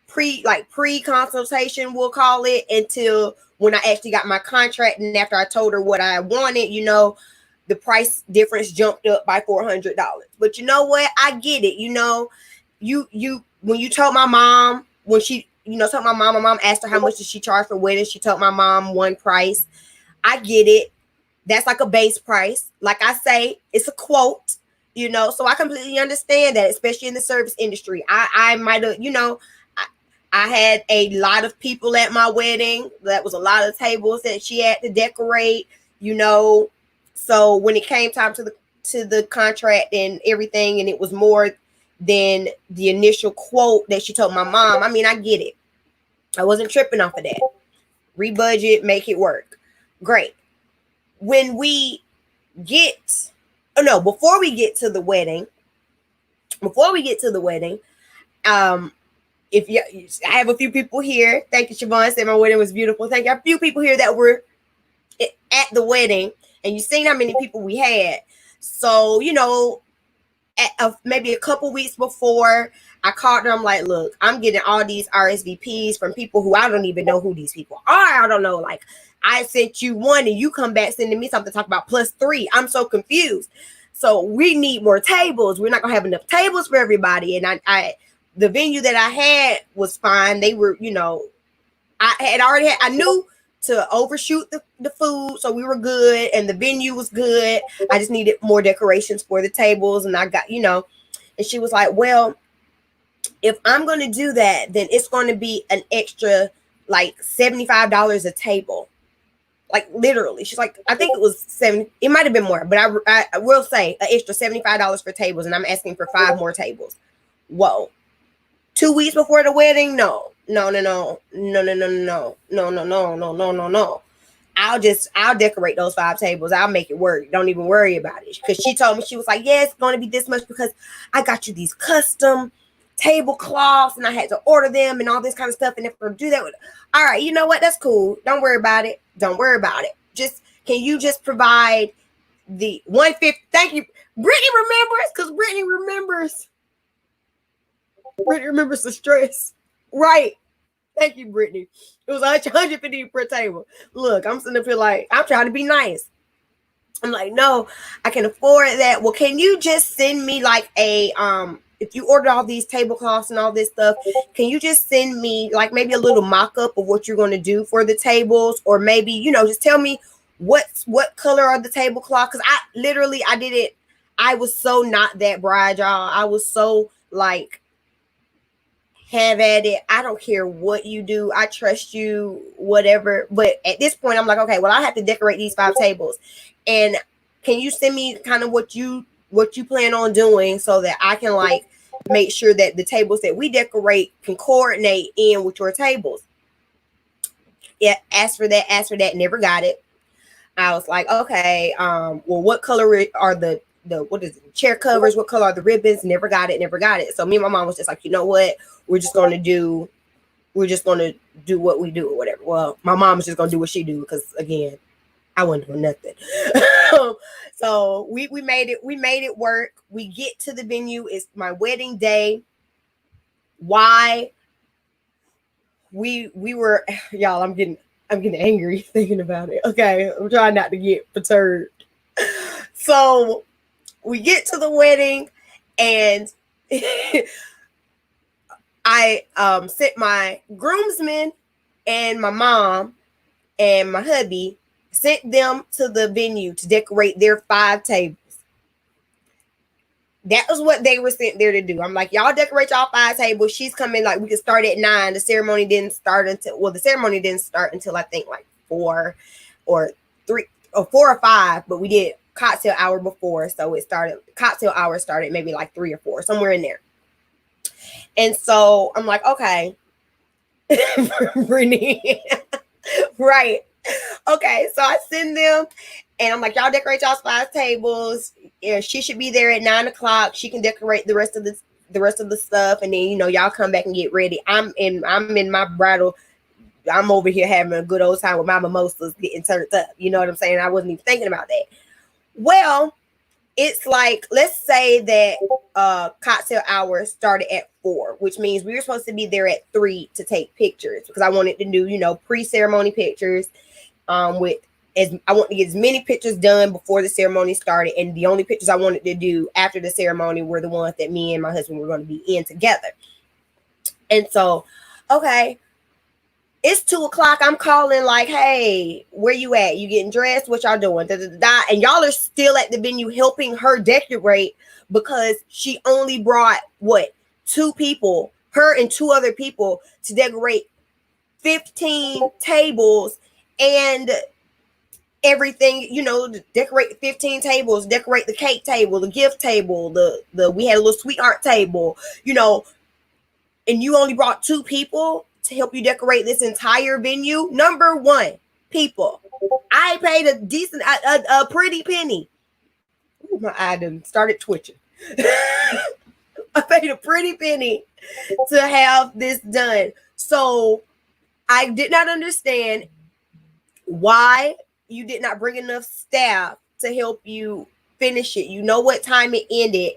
pre-consultation, we'll call it, until when I actually got my contract, and after I told her what I wanted, you know, the price difference jumped up by $400. But you know what? I get it. You know, you when you told my mom, when she, you know, told my mom asked her how much did she charge for wedding. She told my mom one price. I get it. That's like a base price. Like I say, it's a quote, you know, so I completely understand that, especially in the service industry. I might have, you know, I had a lot of people at my wedding. That was a lot of tables that she had to decorate, you know. So when it came time to the contract and everything, and it was more than the initial quote that she told my mom, I mean, I get it. I wasn't tripping off of that. Rebudget, make it work. Great. When we before we get to the wedding, I have a few people here. Thank you, Siobhan, said my wedding was beautiful. Thank you. A few people here that were at the wedding, and you've seen how many people we had. So, you know, maybe a couple weeks before, I called her. I'm like, look, I'm getting all these RSVPs from people who I don't even know who these people are. I don't know. Like, I sent you one and you come back sending me something to talk about +3. I'm so confused. So we need more tables. We're not going to have enough tables for everybody. And the venue that I had was fine. They were, you know, I knew to overshoot the food, so we were good, and the venue was good. I just needed more decorations for the tables, and I got, you know, and she was like, well, if I'm going to do that, then it's going to be an extra like $75 a table. Like literally, she's like, I think it was $70. It might have been more, but I will say an extra $75 for tables, and I'm asking for 5 more tables. Whoa. 2 weeks before the wedding? No. I'll decorate those 5 tables. I'll make it work. Don't even worry about it. Because she told me, she was like, yeah, it's going to be this much because I got you these custom tablecloths and I had to order them and all this kind of stuff. And if we're do that, all right, you know what? That's cool. Don't worry about it. Can you just provide the 150? Thank you. Brittany remembers, because Brittany remembers the stress. Right. Thank you, Brittany. It was $150 per table. Look, I'm sitting up here like, I'm trying to be nice. I'm like, no, I can afford that. Well, can you just send me like a, if you order all these tablecloths and all this stuff, can you just send me like maybe a little mock-up of what you're going to do for the tables? Or maybe, you know, just tell me what color are the tablecloth? Because I did it. I was so not that bride, y'all. I was so like, have at it. I don't care what you do. I trust you, whatever. But at this point, I'm like, okay, well, I have to decorate these 5 tables. And can you send me kind of what you plan on doing so that I can like make sure that the tables that we decorate can coordinate in with your tables? Yeah, asked for that, never got it. I was like, okay, well, what color are the what is it, chair covers? What color are the ribbons? Never got it. So me and my mom was just like, you know what? We're just going to do what we do or whatever. Well, my mom was just going to do what she do because, again, I wasn't doing nothing. So we made it work. We get to the venue. It's my wedding day. Why we were, y'all, I'm getting angry thinking about it. Okay, I'm trying not to get perturbed. So we get to the wedding, and I sent my groomsmen and my mom and my hubby, sent them to the venue to decorate their 5 tables. That was what they were sent there to do. I'm like, y'all decorate y'all 5 tables. She's coming, like, we could start at 9. The ceremony didn't start until I think like 4 or 3 or 4 or 5, but we did cocktail hour before. So cocktail hour started maybe like 3 or 4, somewhere in there. And so I'm like, okay, Brittany, right. Okay, so I send them, and I'm like, y'all decorate y'all's 5 tables. Yeah, she should be there at 9 o'clock. She can decorate the rest of the stuff, and then y'all come back and get ready. I'm in my bridal. I'm over here having a good old time with my mimosas getting turned up. You know what I'm saying? I wasn't even thinking about that. Well, it's like, let's say that cocktail hour started at 4, which means we were supposed to be there at 3 to take pictures, because I wanted to do, pre-ceremony pictures. I want to get as many pictures done before the ceremony started, and the only pictures I wanted to do after the ceremony were the ones that me and my husband were going to be in together. And so, okay, it's 2 o'clock. I'm calling like, hey, where you at? You getting dressed? What y'all doing? And y'all are still at the venue helping her decorate, because she only brought 2 people, her and 2 other people, to decorate 15 tables and everything, decorate 15 tables, decorate the cake table, the gift table, we had a little sweetheart table, and you only brought 2 people to help you decorate this entire venue. Number 1, people. I paid a pretty penny. Ooh, my eye done started twitching. I paid a pretty penny to have this done. So I did not understand why you did not bring enough staff to help you finish it. You know what time it ended.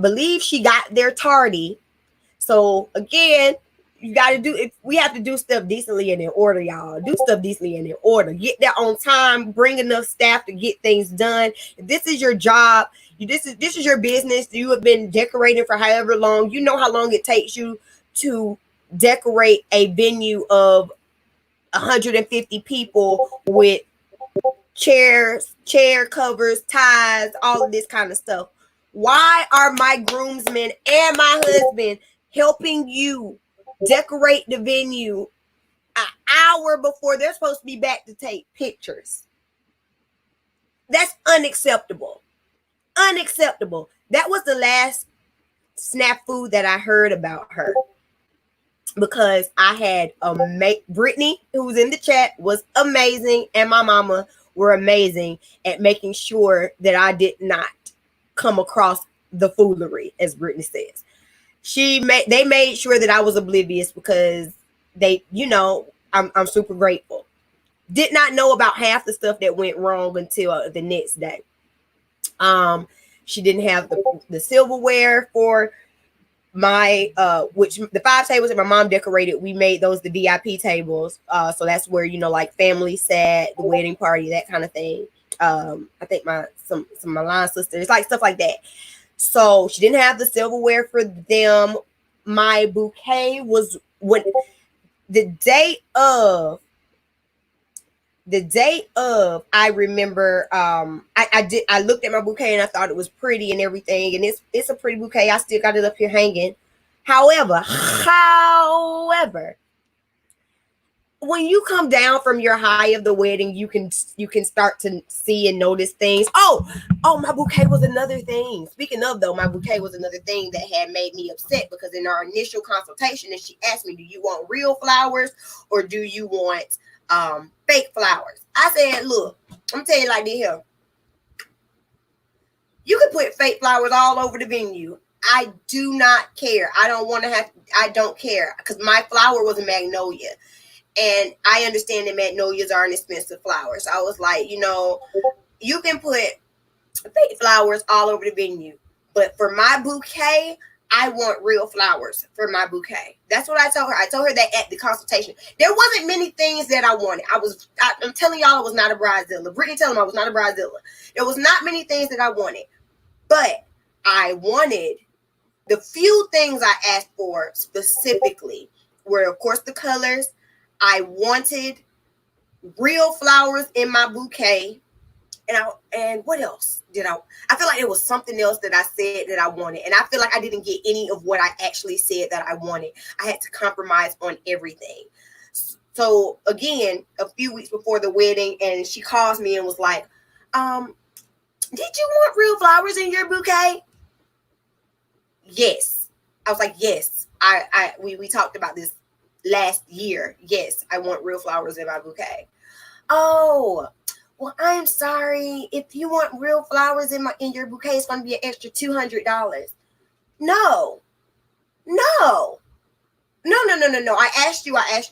Believe she got there tardy. So again, you got to do it. We have to do stuff decently and in order, y'all. Do stuff decently and in order. Get there on time. Bring enough staff to get things done. If this is your job, this is your business. You have been decorating for however long. You know how long it takes you to decorate a venue of 150 people with chairs, chair covers, ties, all of this kind of stuff. Why are my groomsmen and my husband helping you decorate the venue an hour before they're supposed to be back to take pictures? That's unacceptable. Unacceptable. That was the last snafu that I heard about her, because I had Brittany, who's in the chat, was amazing, and my mama were amazing at making sure that I did not come across the foolery, as Brittany says. They made sure that I was oblivious, because they, I'm super grateful. Did not know about half the stuff that went wrong until the next day. She didn't have the silverware for my which the 5 tables that my mom decorated. We made those the VIP tables. So that's where, like family sat, the wedding party, that kind of thing. I think some of my line sisters, like stuff like that. So she didn't have the silverware for them. My bouquet was the day of, I remember I looked at my bouquet and I thought it was pretty and everything, and it's a pretty bouquet. I still got it up here hanging. However, when you come down from your high of the wedding, you can start to see and notice things. Oh, my bouquet was another thing. Speaking of, though, my bouquet was another thing that had made me upset, because in our initial consultation, and she asked me, do you want real flowers or do you want fake flowers? I said, look, I'm gonna tell you like this here. You can put fake flowers all over the venue. I do not care. I don't care, because my flower was a magnolia. And I understand that magnolias are an expensive flower. So I was like, you can put fake flowers all over the venue. But for my bouquet, I want real flowers for my bouquet. That's what I told her. I told her that at the consultation. There wasn't many things that I wanted. I'm telling y'all I was not a bridezilla. Brittany telling me I was not a bridezilla. There was not many things that I wanted. But I wanted, the few things I asked for specifically were, of course, the colors. I wanted real flowers in my bouquet. And what else did I feel like there was something else that I said that I wanted. And I feel like I didn't get any of what I actually said that I wanted. I had to compromise on everything. So again, a few weeks before the wedding, and she calls me and was like, did you want real flowers in your bouquet? Yes. I was like, yes. We talked about this last year. Yes, I want real flowers in my bouquet. Oh, well, I'm sorry. If you want real flowers in your bouquet, it's going to be an extra $200. No. I asked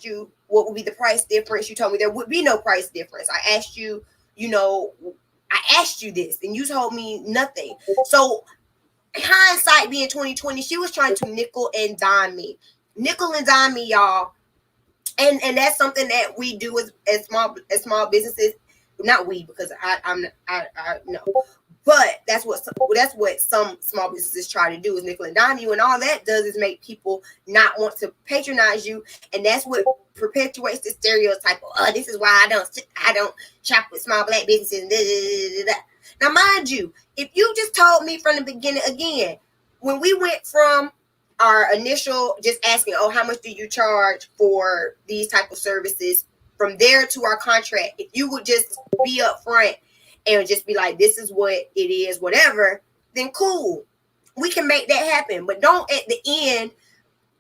you what would be the price difference. You told me there would be no price difference. I asked you, I asked you this, and you told me nothing. So hindsight being 2020, she was trying to nickel and dime me, y'all. And that's something that we do as small businesses. Not we, because I no, but that's what some small businesses try to do, is nickel and dime you, and all that does is make people not want to patronize you, and that's what perpetuates the stereotype of, this is why I don't shop with small black businesses. Now, mind you, if you just told me from the beginning, again, when we went from our initial just asking, how much do you charge for these type of services, from there to our contract, if you would just be upfront and just be like, this is what it is, whatever, then cool. We can make that happen. But don't at the end,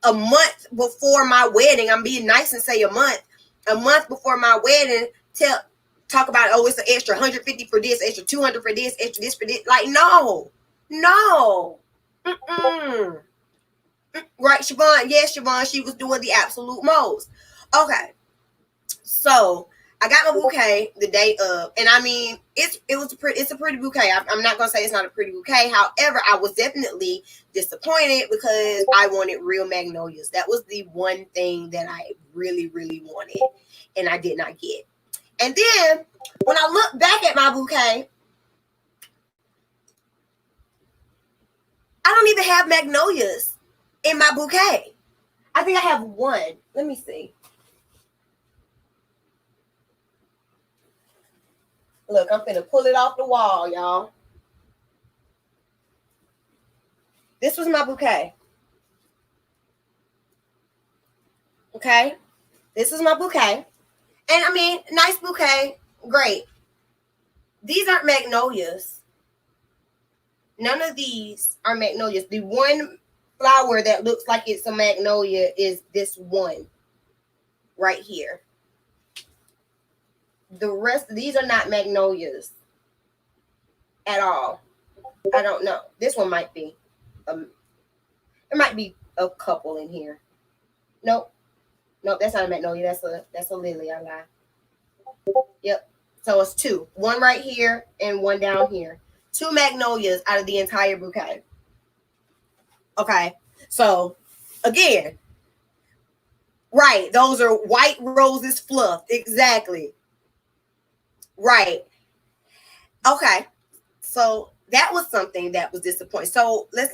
a month before my wedding, I'm being nice and say a month before my wedding, talk about, it's an extra 150 for this, extra 200 for this, extra this for this. Like, no. Right, Siobhan? Yes, Siobhan, she was doing the absolute most. Okay. So I got my bouquet the day of, and I mean, it's a pretty bouquet. I'm not gonna say it's not a pretty bouquet. However, I was definitely disappointed because I wanted real magnolias. That was the one thing that I really, really wanted, and I did not get. And then when I look back at my bouquet, I don't even have magnolias in my bouquet. I think I have one. Let me see. Look, I'm finna pull it off the wall, y'all. This was my bouquet. Okay? This is my bouquet. And I mean, nice bouquet. Great. These aren't magnolias. None of these are magnolias. The one flower that looks like it's a magnolia is this one right here. The rest of these are not magnolias at all. I don't know. This one might be. There might be a couple in here. Nope, that's not a magnolia. That's a lily. I lied. Yep. So it's two. One right here and one down here. 2 magnolias out of the entire bouquet. Okay. So again, right. Those are white roses fluffed. Exactly. Right. Okay. So that was something that was disappointing. So let's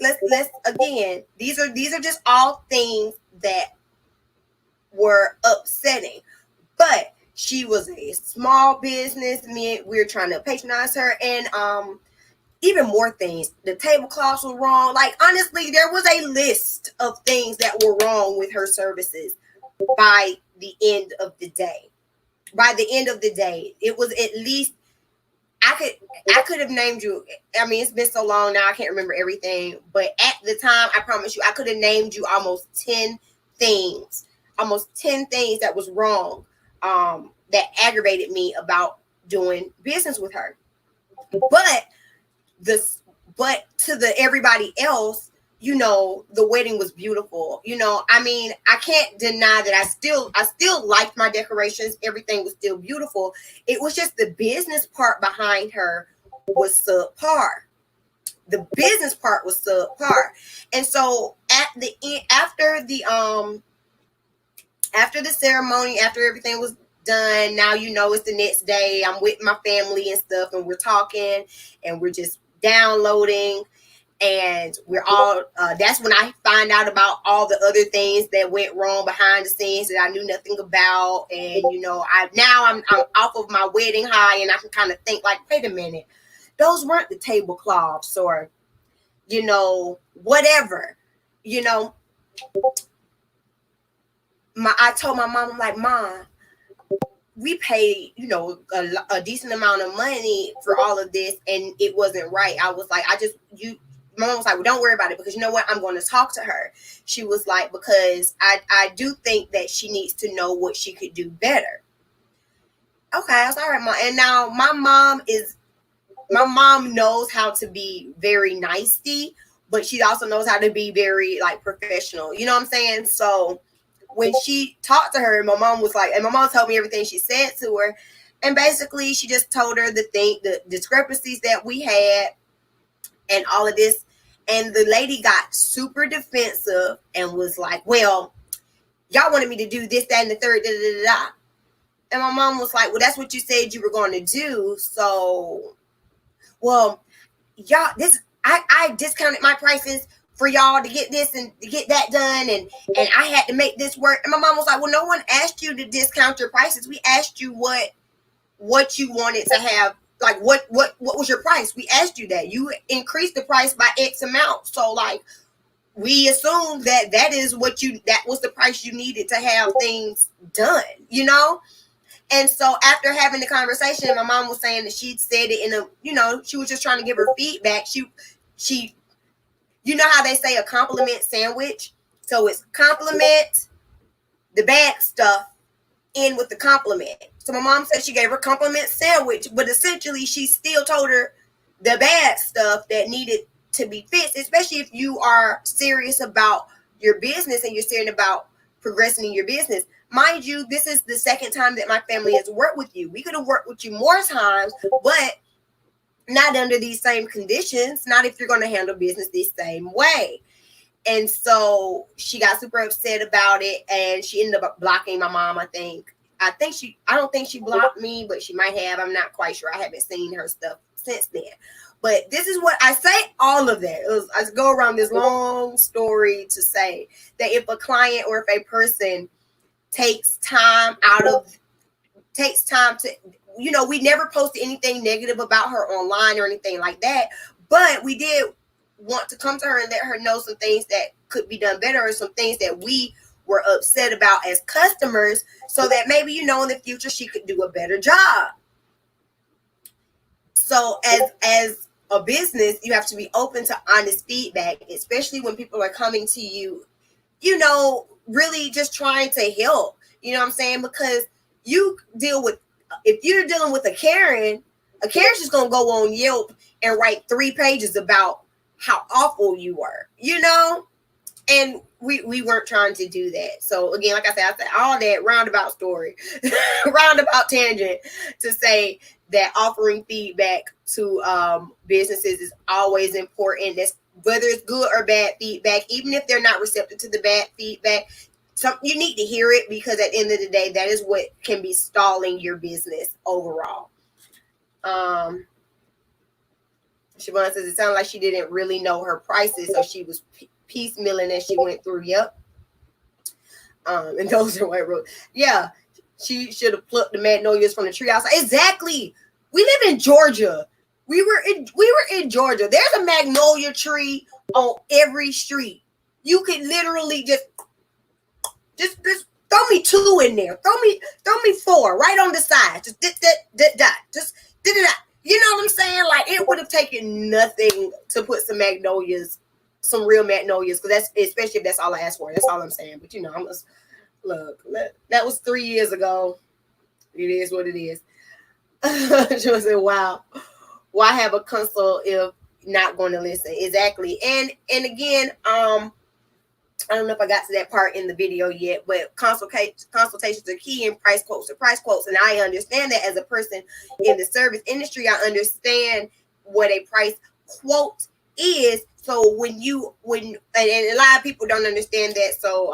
again, these are just all things that were upsetting. But she was a small business. We're trying to patronize her, and even more things. The tablecloths were wrong. Like, honestly, there was a list of things that were wrong with her services by the end of the day. By the end of the day, it was at least, I could have named you. I mean, it's been so long now, I can't remember everything. But at the time, I promise you, I could have named you almost 10 things that was wrong, that aggravated me about doing business with her. But to everybody else, the wedding was beautiful. I mean, I can't deny that I still liked my decorations. Everything was still beautiful. It was just the business part behind her was subpar. The business part was subpar. And so after the ceremony, after everything was done, now it's the next day. I'm with my family and stuff, and we're talking, and we're just downloading, and we're all. That's when I find out about all the other things that went wrong behind the scenes that I knew nothing about, and I'm off of my wedding high, and I can kind of think like, wait a minute, those weren't the tablecloths, or whatever, I told my mom, I'm like, Mom, we paid, a decent amount of money for all of this, and it wasn't right. I was like, my mom was like, well, don't worry about it, because you know what? I'm going to talk to her. She was like, because I do think that she needs to know what she could do better. Okay, I was all right, Mom. And now my mom knows how to be very nicey, but she also knows how to be very like professional. You know what I'm saying? So when she talked to her, my mom was like, and my mom told me everything she said to her. And basically she just told her the discrepancies that we had and all of this. And the lady got super defensive and was like, well, y'all wanted me to do this, that, and the third, da, da, da, da. And my mom was like, well, that's what you said you were going to do. So, well, y'all, I discounted my prices for y'all to get this and to get that done, and I had to make this work. And my mom was like, well, no one asked you to discount your prices. We asked you what you wanted to have, like what was your price. We asked you that. You increased the price by X amount. So like we assumed that was the price you needed to have things done, And so after having the conversation, my mom was saying that she'd said it in she was just trying to give her feedback. She you know how they say a compliment sandwich? So it's compliment, the bad stuff, in with the compliment. So my mom said she gave her compliment sandwich, but essentially she still told her the bad stuff that needed to be fixed, especially if you are serious about your business and you're serious about progressing in your business. Mind you, this is the second time that my family has worked with you. We could have worked with you more times, but not under these same conditions, not if you're going to handle business the same way. And so she got super upset about it, and she ended up blocking my mom, I don't think she blocked me, but she might have. I'm not quite sure. I haven't seen her stuff since then. But this is what I say, all of that. I go around this long story to say that if a client or if a person takes time to, we never posted anything negative about her online or anything like that, but we did want to come to her and let her know some things that could be done better, or some things that we were upset about as customers, so that maybe, in the future she could do a better job. So as a business, you have to be open to honest feedback, especially when people are coming to you, really just trying to help, you know what I'm saying? Because if you're dealing with a Karen's just going to go on Yelp and write 3 pages about how awful you were, and we weren't trying to do that. So again, like I said all that roundabout story, roundabout tangent to say that offering feedback to businesses is always important. That's whether it's good or bad feedback, even if they're not receptive to the bad feedback. You need to hear it, because at the end of the day, that is what can be stalling your business overall. Siobhan says it sounded like she didn't really know her prices, so she was piecemealing as she went through. Yep. And those are white roses. Yeah, she should have plucked the magnolias from the tree outside. Exactly. We live in Georgia. We were in Georgia. There's a magnolia tree on every street. You could literally just throw me 2 in there. Throw me 4 right on the side. Just just you know what I'm saying? Like, it would have taken nothing to put some magnolias, some real magnolias, because that's, especially if that's all I asked for. That's all I'm saying. But I'm just, look, that was 3 years ago. It is what it is. She was saying, wow, why have a consult if not going to listen? Exactly. And again, I don't know if I got to that part in the video yet, but consultations are key, and price quotes are price quotes. And I understand that as a person in the service industry. I understand what a price quote is, so when and a lot of people don't understand that, so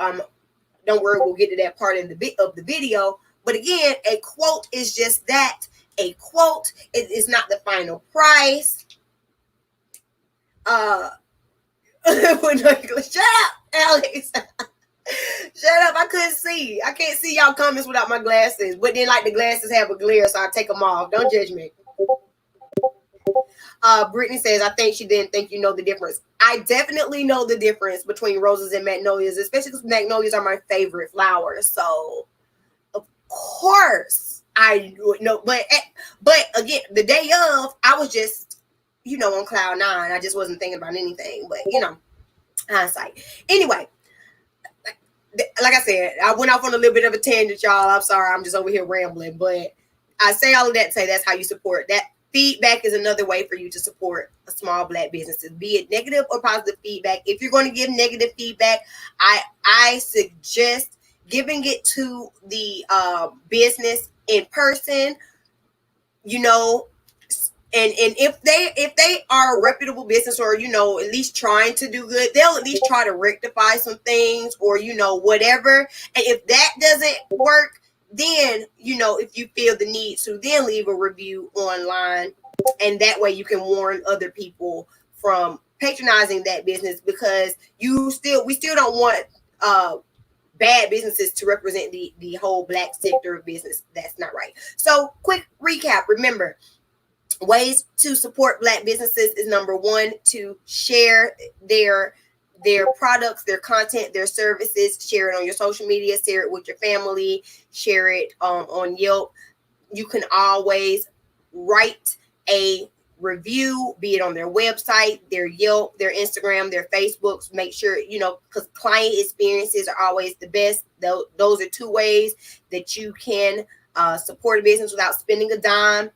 don't worry, we'll get to that part of the video. But again, a quote is just that, a quote. It is not the final price. Shut up, Alex. Shut up. I couldn't see. I can't see y'all comments without my glasses. But then, like, the glasses have a glare, so I take them off. Don't judge me. Brittany says, I think she didn't think you know the difference. I definitely know the difference between roses and magnolias, especially because magnolias are my favorite flowers. So, of course, I know. But again, the day of, I was just, on cloud nine. I just wasn't thinking about anything. But, hindsight. Anyway, like I said, I went off on a little bit of a tangent, y'all. I'm sorry. I'm just over here rambling. But I say all of that to say that's how you support. That feedback is another way for you to support a small Black businesses, be it negative or positive feedback. If you're going to give negative feedback, I suggest giving it to the business in person, and if they are a reputable business, or at least trying to do good, they'll at least try to rectify some things, or whatever. And if that doesn't work, then if you feel the need to, then leave a review online, and that way you can warn other people from patronizing that business, because we still don't want bad businesses to represent the whole Black sector of business. That's not right. So, quick recap. Remember, ways to support Black businesses is number one, to share their products, their content, their services. Share it on your social media, share it with your family, share it on Yelp. You can always write a review, be it on their website, their Yelp, their Instagram, their Facebooks. Make sure, because client experiences are always the best. Those are two ways that you can support a business without spending a dime.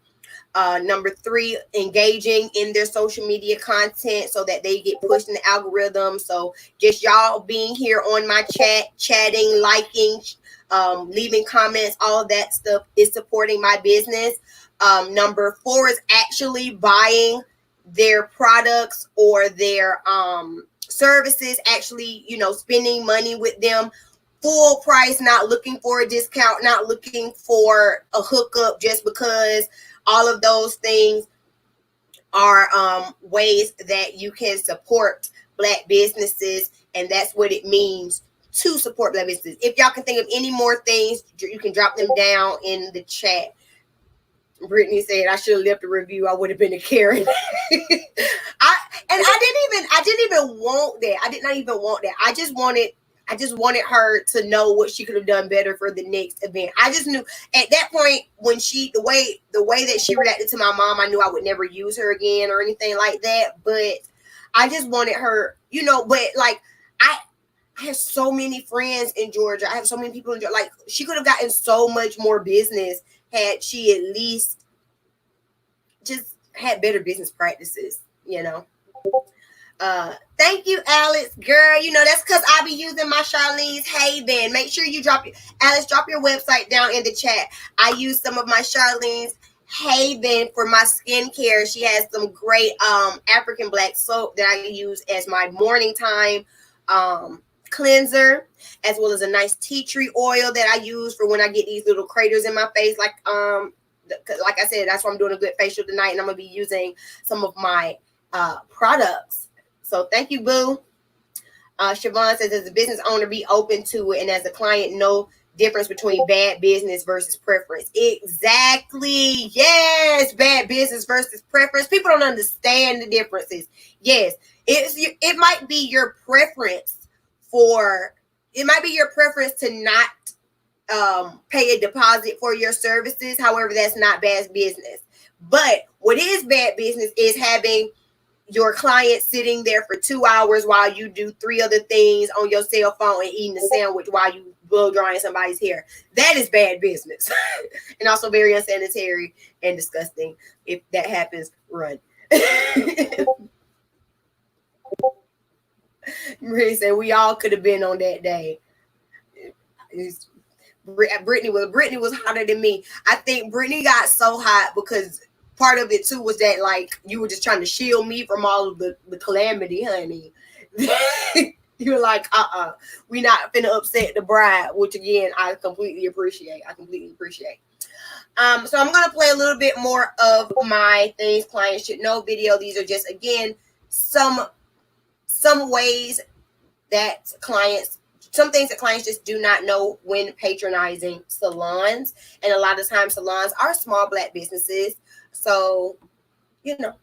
Number three, engaging in their social media content so that they get pushed in the algorithm. So just y'all being here on my chat, chatting, liking, leaving comments, all of that stuff is supporting my business. Number four is actually buying their products or their services, actually, spending money with them full price, not looking for a discount, not looking for a hookup just because. All of those things are ways that you can support Black businesses, and that's what it means to support Black businesses. If y'all can think of any more things, you can drop them down in the chat. Brittany said, I should have left a review. I would have been a Karen. I didn't even want that. I did not even want that. I just wanted her to know what she could have done better for the next event. I just knew at that point, when the way that she reacted to my mom, I knew I would never use her again or anything like that. But I just wanted her, but like I have so many friends in Georgia. I have so many people in Georgia. Like, she could have gotten so much more business had she at least just had better business practices, Thank you, Alex. Girl, that's because I be using my Charlene's Haven. Make sure you drop your website down in the chat. I use some of my Charlene's Haven for my skincare. She has some great African Black soap that I use as my morning time cleanser, as well as a nice tea tree oil that I use for when I get these little craters in my face. Like I said, that's why I'm doing a good facial tonight, and I'm gonna be using some of my products. So thank you, boo. Siobhan says, as a business owner, be open to it, and as a client, know difference between bad business versus preference. Exactly. Yes, bad business versus preference. People don't understand the differences. Yes, it might be your preference to not pay a deposit for your services. However, that's not bad business. But what is bad business is having your client sitting there for 2 hours while you do 3 other things on your cell phone and eating a sandwich while you blow drying somebody's hair. That is bad business. And also very unsanitary and disgusting. If that happens, run. Marie said, we all could have been on that day. Brittany was hotter than me. I think Brittany got so hot because part of it too was that like you were just trying to shield me from all of the calamity, honey. You were like, we not finna upset the bride, which again I completely appreciate. So I'm gonna play a little bit more of my things clients should know video. These are just again some ways that some things that clients just do not know when patronizing salons. And a lot of times salons are small Black businesses. So, help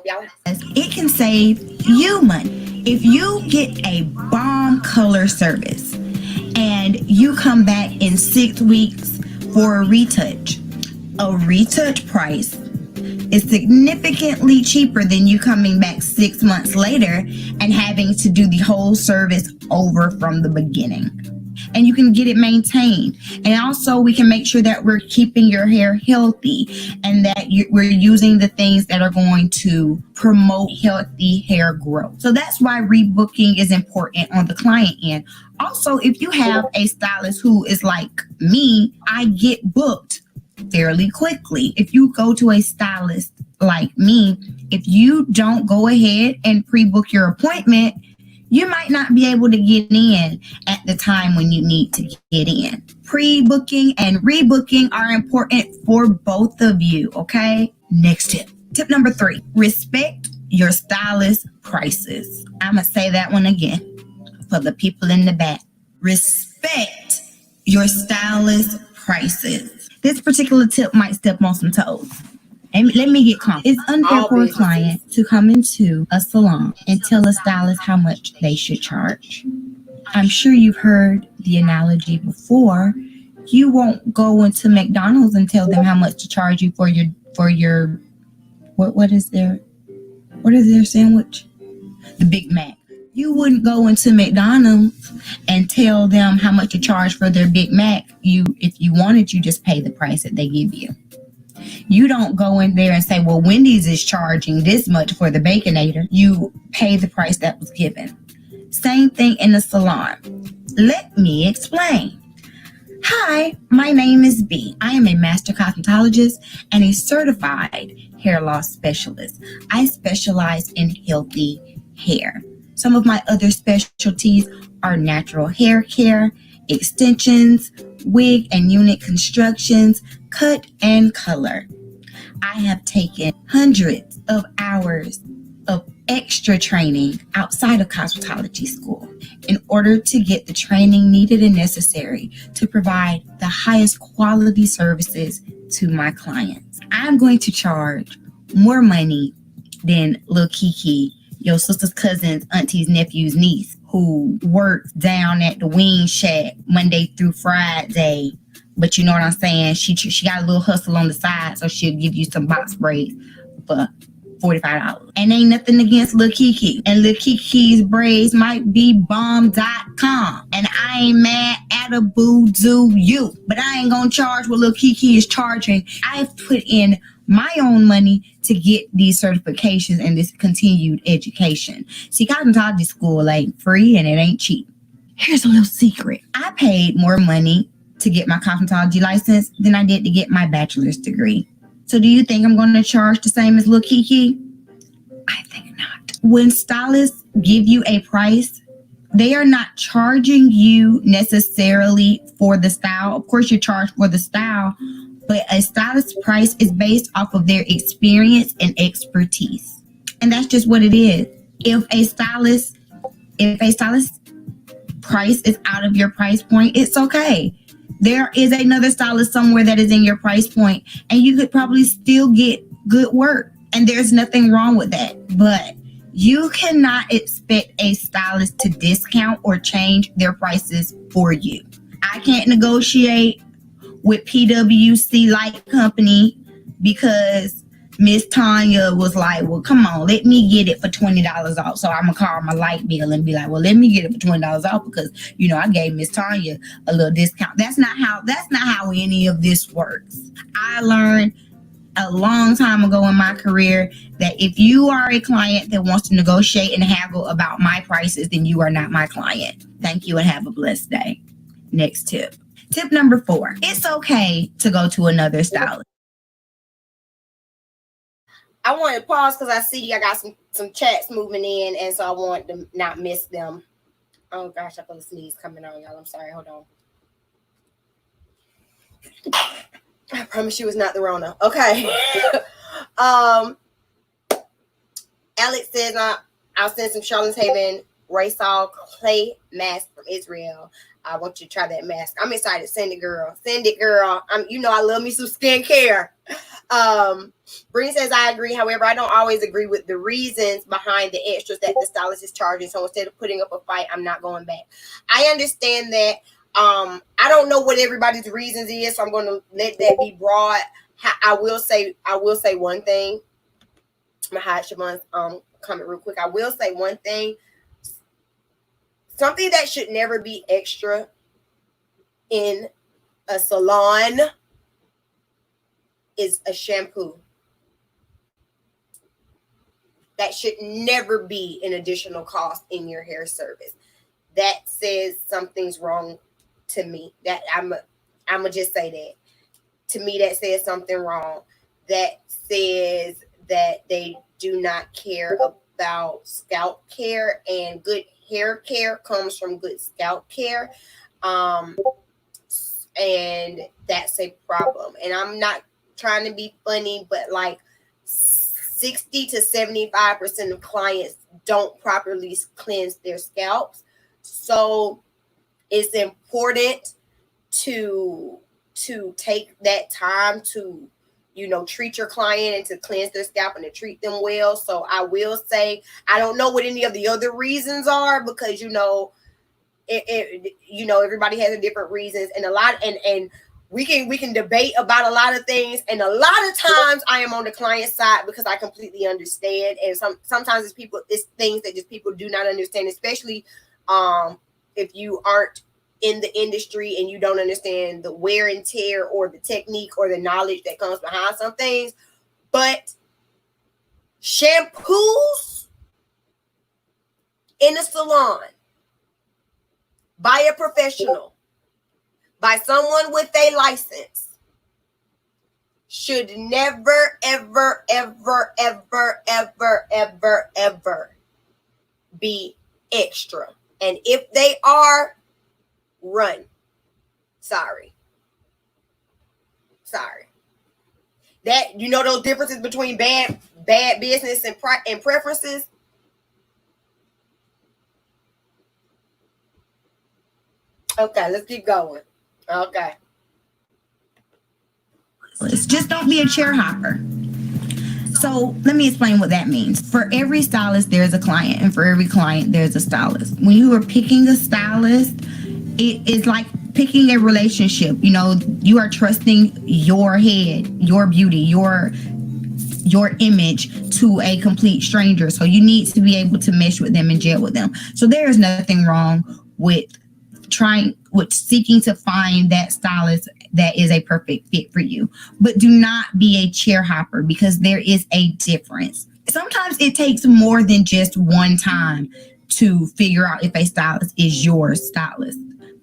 y'all out. It can save you money. If you get a bomb color service and you come back in 6 weeks for a retouch price is significantly cheaper than you coming back 6 months later and having to do the whole service over from the beginning. And you can get it maintained. And also we can make sure that we're keeping your hair healthy and that we're using the things that are going to promote healthy hair growth. So that's why rebooking is important on the client end. Also, if you have a stylist who is like me, I get booked fairly quickly. If you go to a stylist like me, if you don't go ahead and pre-book your appointment, you might not be able to get in at the time when you need to get in. Pre-booking and rebooking are important for both of you, okay? Next tip. Tip number 3, respect your stylist prices. I'm going to say that one again for the people in the back. Respect your stylist prices. This particular tip might step on some toes. And let me get calm. It's unfair for a client to come into a salon and tell a stylist how much they should charge. I'm sure you've heard the analogy before. You won't go into McDonald's and tell them how much to charge you for your what is their sandwich? The Big Mac. You wouldn't go into McDonald's and tell them how much to charge for their Big Mac. If you wanted, you just pay the price that they give you. You don't go in there and say, well, Wendy's is charging this much for the Baconator. You pay the price that was given. Same thing in the salon. Let me explain. Hi, my name is B. I am a master cosmetologist and a certified hair loss specialist. I specialize in healthy hair. Some of my other specialties are natural hair care, extensions, wig and unit constructions, cut and color. I have taken hundreds of hours of extra training outside of cosmetology school in order to get the training needed and necessary to provide the highest quality services to my clients. I'm going to charge more money than Lil Kiki, your sister's cousin's auntie's nephew's niece, who works down at the wing shack Monday through Friday. But you know what I'm saying? She got a little hustle on the side, so she'll give you some box braids for $45. And ain't nothing against Lil Kiki. And Lil Kiki's braids might be bomb.com. And I ain't mad at a boo-doo you. But I ain't gonna charge what Lil Kiki is charging. I've put in my own money to get these certifications and this continued education. See, cosmetology school ain't free and it ain't cheap. Here's a little secret. I paid more money to get my cosmetology license than I did to get my bachelor's degree. So do you think I'm going to charge the same as Lil Kiki? I think not. When stylists give you a price, they are not charging you necessarily for the style. Of course, you charge for the style, but a stylist's price is based off of their experience and expertise. And that's just what it is. If a stylist price is out of your price point, it's okay. There is another stylist somewhere that is in your price point, and you could probably still get good work. And there's nothing wrong with that. But you cannot expect a stylist to discount or change their prices for you. I can't negotiate with PwC Light Company because Miss Tanya was like, well, come on, let me get it for $20 off. So I'm going to call my light bill and be like, well, let me get it for $20 off because, I gave Miss Tanya a little discount. That's not how any of this works. I learned a long time ago in my career that if you are a client that wants to negotiate and haggle about my prices, then you are not my client. Thank you and have a blessed day. Next tip. Tip number 4. It's okay to go to another stylist. I want to pause because I see I got some chats moving in, and so I want to not miss them. Oh gosh, I feel a sneeze coming on, y'all. I'm sorry. Hold on. I promise you it's not the Rona. Okay. Alex says I'll send some Charlotte's Haven Raysol clay mask from Israel. I want you to try that mask. I'm excited. Send it, girl. Send it, girl. I love me some skincare. Bree says I agree. However, I don't always agree with the reasons behind the extras that the stylist is charging. So instead of putting up a fight, I'm not going back. I understand that. I don't know what everybody's reasons is, so I'm going to let that be broad. I will say one thing. I'm gonna hide Siobhan's comment real quick. I will say one thing. Something that should never be extra in a salon is a shampoo. That should never be an additional cost in your hair service. That says something's wrong to me. That I'm just say that. To me, that says something wrong. That says that they do not care about scalp care, and good hair care comes from good scalp care. And that's a problem. And I'm not trying to be funny, but like 60 to 75% of clients don't properly cleanse their scalps. So it's important to take that time to, treat your client and to cleanse their scalp and to treat them well. So I will say, I don't know what any of the other reasons are, because, everybody has a different reasons, and and we can debate about a lot of things. And a lot of times I am on the client side because I completely understand. And sometimes it's things that just people do not understand, especially if you aren't in the industry and you don't understand the wear and tear or the technique or the knowledge that comes behind some things. But shampoos in a salon by a professional, by someone with a license, should never, ever, ever, ever, ever, ever, ever be extra. And if they are, run. Sorry. That, those differences between bad business and preferences. Okay, let's keep going. Okay. Just don't be a chair hopper. So let me explain what that means. For every stylist, there's a client, and for every client, there's a stylist. When you are picking a stylist, it is like picking a relationship. You are trusting your head, your beauty, your image to a complete stranger. So you need to be able to mesh with them and gel with them. So there is nothing wrong with seeking to find that stylist that is a perfect fit for you. But do not be a chair hopper, because there is a difference. Sometimes it takes more than just one time to figure out if a stylist is your stylist.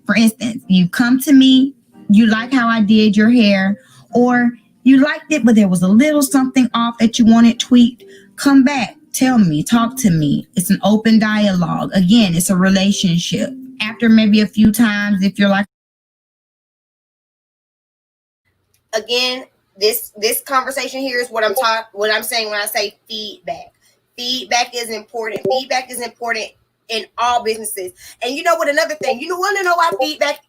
For instance, you come to me, you like how I did your hair, or you liked it, but there was a little something off that you wanted tweaked. Come back, tell me, talk to me. It's an open dialogue. Again, it's a relationship. After maybe a few times, if you're like, again, this conversation here is what I'm saying when I say feedback. Feedback is important. Feedback is important in all businesses. And you know what? Another thing, you want to know why feedback,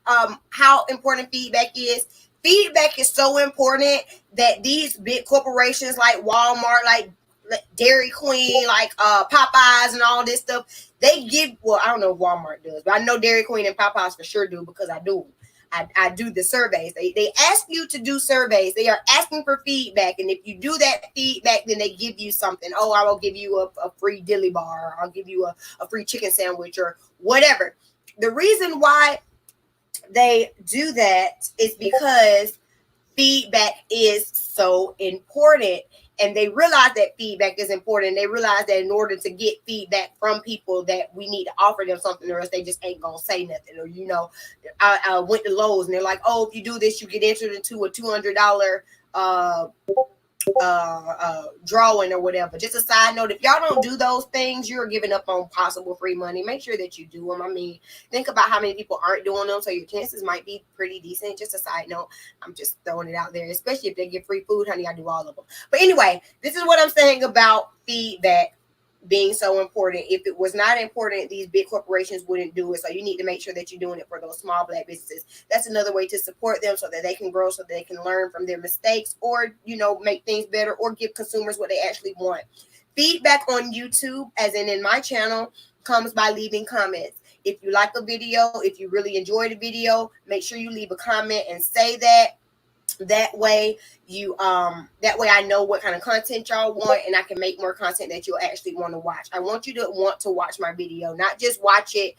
how important feedback is? Feedback is so important that these big corporations like Walmart, like Dairy Queen, like Popeyes and all this stuff, they give, well, I don't know if Walmart does, but I know Dairy Queen and Popeyes for sure do, because I do. I do the surveys. They ask you to do surveys. They are asking for feedback. And if you do that feedback, then they give you something. Oh, I will give you a free dilly bar, or I'll give you a free chicken sandwich, or whatever. The reason why they do that is because feedback is so important. And they realize that feedback is important. They realize that in order to get feedback from people, that we need to offer them something, or else they just ain't gonna say nothing. Or I went to Lowe's and they're like, "Oh, if you do this, you get entered into a $200 drawing or whatever. Just a side note, if y'all don't do those things, you're giving up on possible free money. Make sure that you do them. I mean, think about how many people aren't doing them, so your chances might be pretty decent. Just a side note, I'm just throwing it out there, especially if they get free food, honey. I do all of them. But anyway, this is what I'm saying about feedback being so important. If it was not important, these big corporations wouldn't do it. So you need to make sure that you're doing it for those small Black businesses. That's another way to support them so that they can grow, so they can learn from their mistakes, or, you know, make things better, or give consumers what they actually want. Feedback on YouTube, as in my channel, comes by leaving comments. If you like a video, if you really enjoyed the video, make sure you leave a comment and say that. That way I know what kind of content y'all want, and I can make more content that you'll actually want to watch. I want you to want to watch my video, not just watch it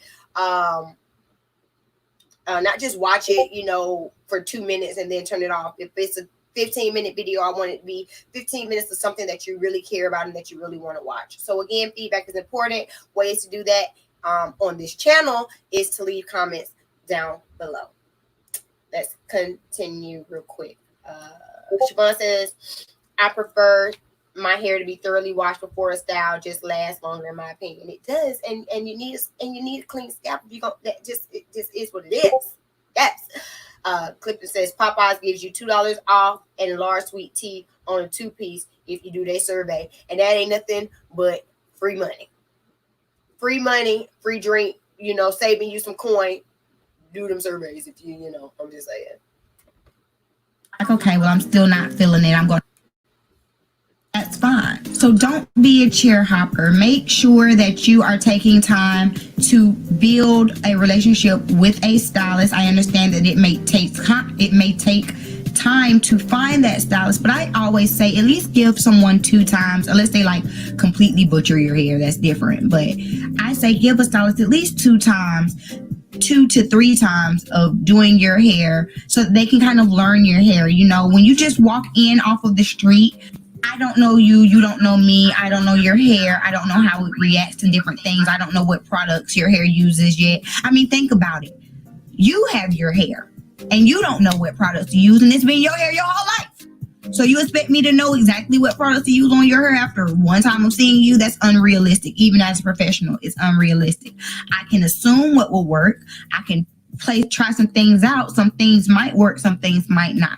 you know, for 2 minutes and then turn it off. If it's a 15-minute video, I want it to be 15 minutes of something that you really care about and that you really want to watch. So again, feedback is important. Ways to do that on this channel is to leave comments down below. Let's continue real quick. Siobhan says, I prefer my hair to be thoroughly washed before a style just lasts longer, in my opinion. It does, and you need a clean scalp. If you go, it just is what it is. Yes. Clifton says Popeyes gives you $2 off and large sweet tea on a 2-piece if you do their survey, and that ain't nothing but free money, free drink. You know, saving you some coin. Do them surveys if you know. I'm just saying. Like, okay, well, I'm still not feeling it. I'm going. That's fine. So don't be a chair hopper. Make sure that you are taking time to build a relationship with a stylist. I understand that it may take time to find that stylist, but I always say at least give someone 2 times, unless they like completely butcher your hair. That's different. But I say give a stylist at least 2 times. 2 to 3 times of doing your hair so that they can kind of learn your hair. You know, when you just walk in off of the street, I don't know you, you don't know me, I don't know your hair, I don't know how it reacts to different things, I don't know what products your hair uses yet. I mean, think about it. You have your hair and you don't know what products to use, and it's been your hair your whole life. So you expect me to know exactly what products to use on your hair after one time of seeing you? That's unrealistic. Even as a professional, it's unrealistic. I can assume what will work. I can try some things out. Some things might work, some things might not.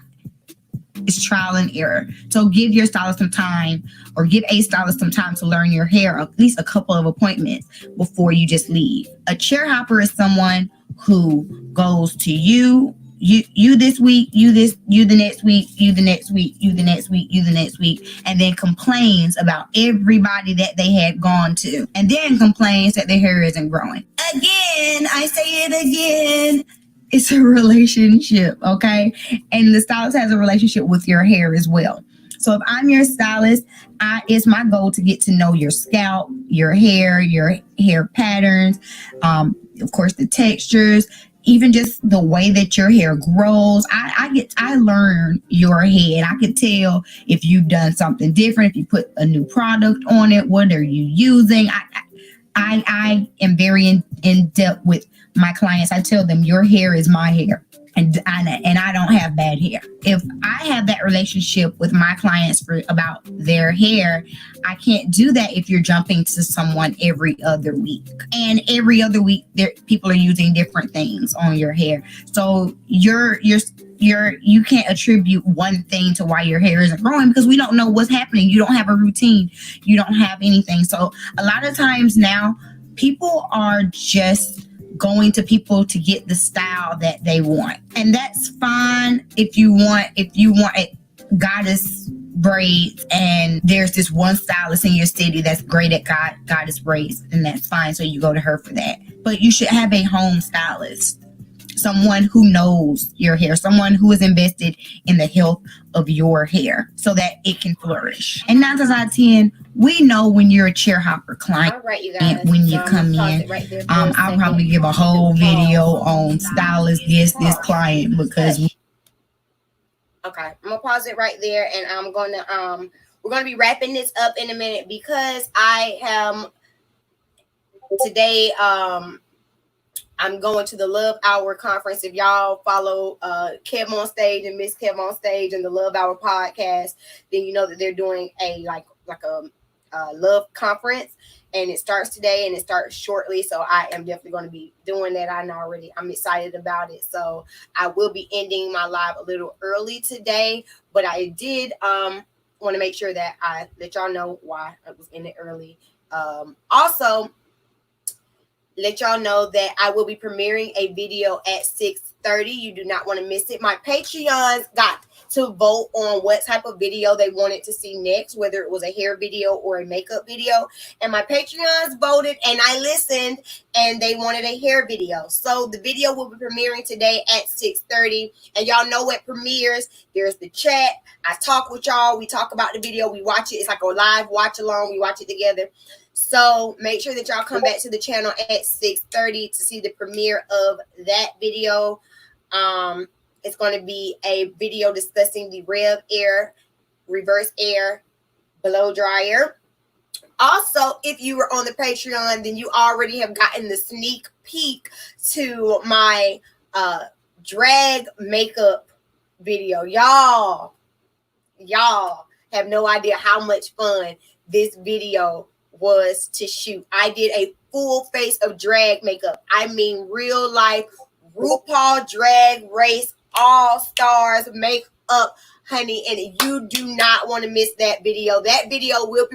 It's trial and error. So give your stylist some time, or give a stylist some time to learn your hair, at least a couple of appointments before you just leave. A chair hopper is someone who goes to you this week, you the next week, you the next week, you the next week, you the next week, and then complains about everybody that they had gone to, and then complains that their hair isn't growing. Again, I say it again. It's a relationship, okay? And the stylist has a relationship with your hair as well. So if I'm your stylist, it's my goal to get to know your scalp, your hair patterns, of course, the textures, even just the way that your hair grows. I learn your head. I can tell if you've done something different, if you put a new product on it, what are you using? I am very in depth with my clients. I tell them your hair is my hair, and I don't have bad hair. If I have that relationship with my clients about their hair, I can't do that if you're jumping to someone every other week. And every other week, people are using different things on your hair. So you can't attribute one thing to why your hair isn't growing, because we don't know what's happening. You don't have a routine. You don't have anything. So a lot of times now, people are just going to people to get the style that they want, and that's fine. If you want a goddess braids, and there's this one stylist in your city that's great at goddess braids, and that's fine. So you go to her for that. But you should have a home stylist, someone who knows your hair, someone who is invested in the health of your hair so that it can flourish. And 9 times out of 10, we know when you're a chair hopper client. All right, you guys. When you come in, right I'll probably give a whole video on stylist this client, because okay, I'm gonna pause it right there, and I'm gonna we're gonna be wrapping this up in a minute, because I am today I'm going to the Love Hour conference. If y'all follow Kev on Stage and Miss Kev on Stage and the Love Hour podcast, then you know that they're doing a like a love conference, and it starts today and it starts shortly. So I am definitely going to be doing that. I'm excited about it. So I will be ending my live a little early today, but I did want to make sure that I let y'all know why I was in it early. Also, let y'all know that I will be premiering a video at 6:30. You do not want to miss it. My Patreons got to vote on what type of video they wanted to see next, whether it was a hair video or a makeup video. And my Patreons voted, and I listened, and they wanted a hair video. So the video will be premiering today at 6:30. And y'all know what premieres. There's the chat. I talk with y'all. We talk about the video. We watch it. It's like a live watch along. We watch it together. So make sure that y'all come back to the channel at 6:30 to see the premiere of that video. It's going to be a video discussing the Rev Air, Reverse Air blow dryer. Also, if you were on the Patreon, then you already have gotten the sneak peek to my drag makeup video. Y'all have no idea how much fun this video was to shoot. I did a full face of drag makeup. I mean, real life RuPaul Drag Race All-Stars makeup, honey, and you do not want to miss that video. That video will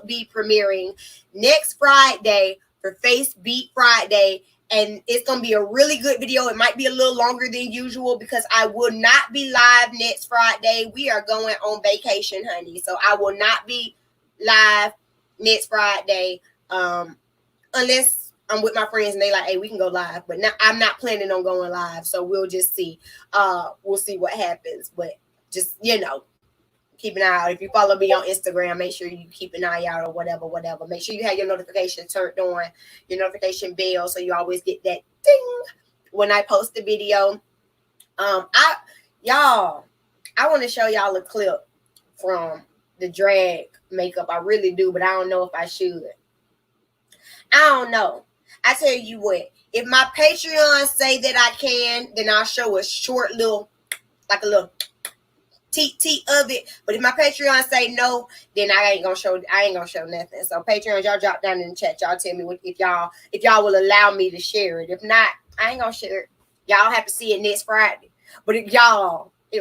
be premiering next Friday for Face Beat Friday, and it's going to be a really good video. It might be a little longer than usual because I will not be live next Friday. We are going on vacation, honey, so I will not be live next Friday, unless I'm with my friends and they like, hey, we can go live. But now I'm not planning on going live, so we'll just see. We'll see what happens. But just, keep an eye out. If you follow me on Instagram, make sure you keep an eye out or whatever. Make sure you have your notifications turned on, your notification bell, so you always get that ding when I post the video. I want to show y'all a clip from the drag makeup. I really do, but I don't know if I should. I don't know. I tell you what, if my Patreon say that I can, then I'll show a short little, like a little teat of it. But if my Patreon say no, then I ain't gonna show nothing. So Patreon, y'all drop down in the chat. Y'all tell me if y'all will allow me to share it. If not, I ain't gonna share it. Y'all have to see it next Friday. But it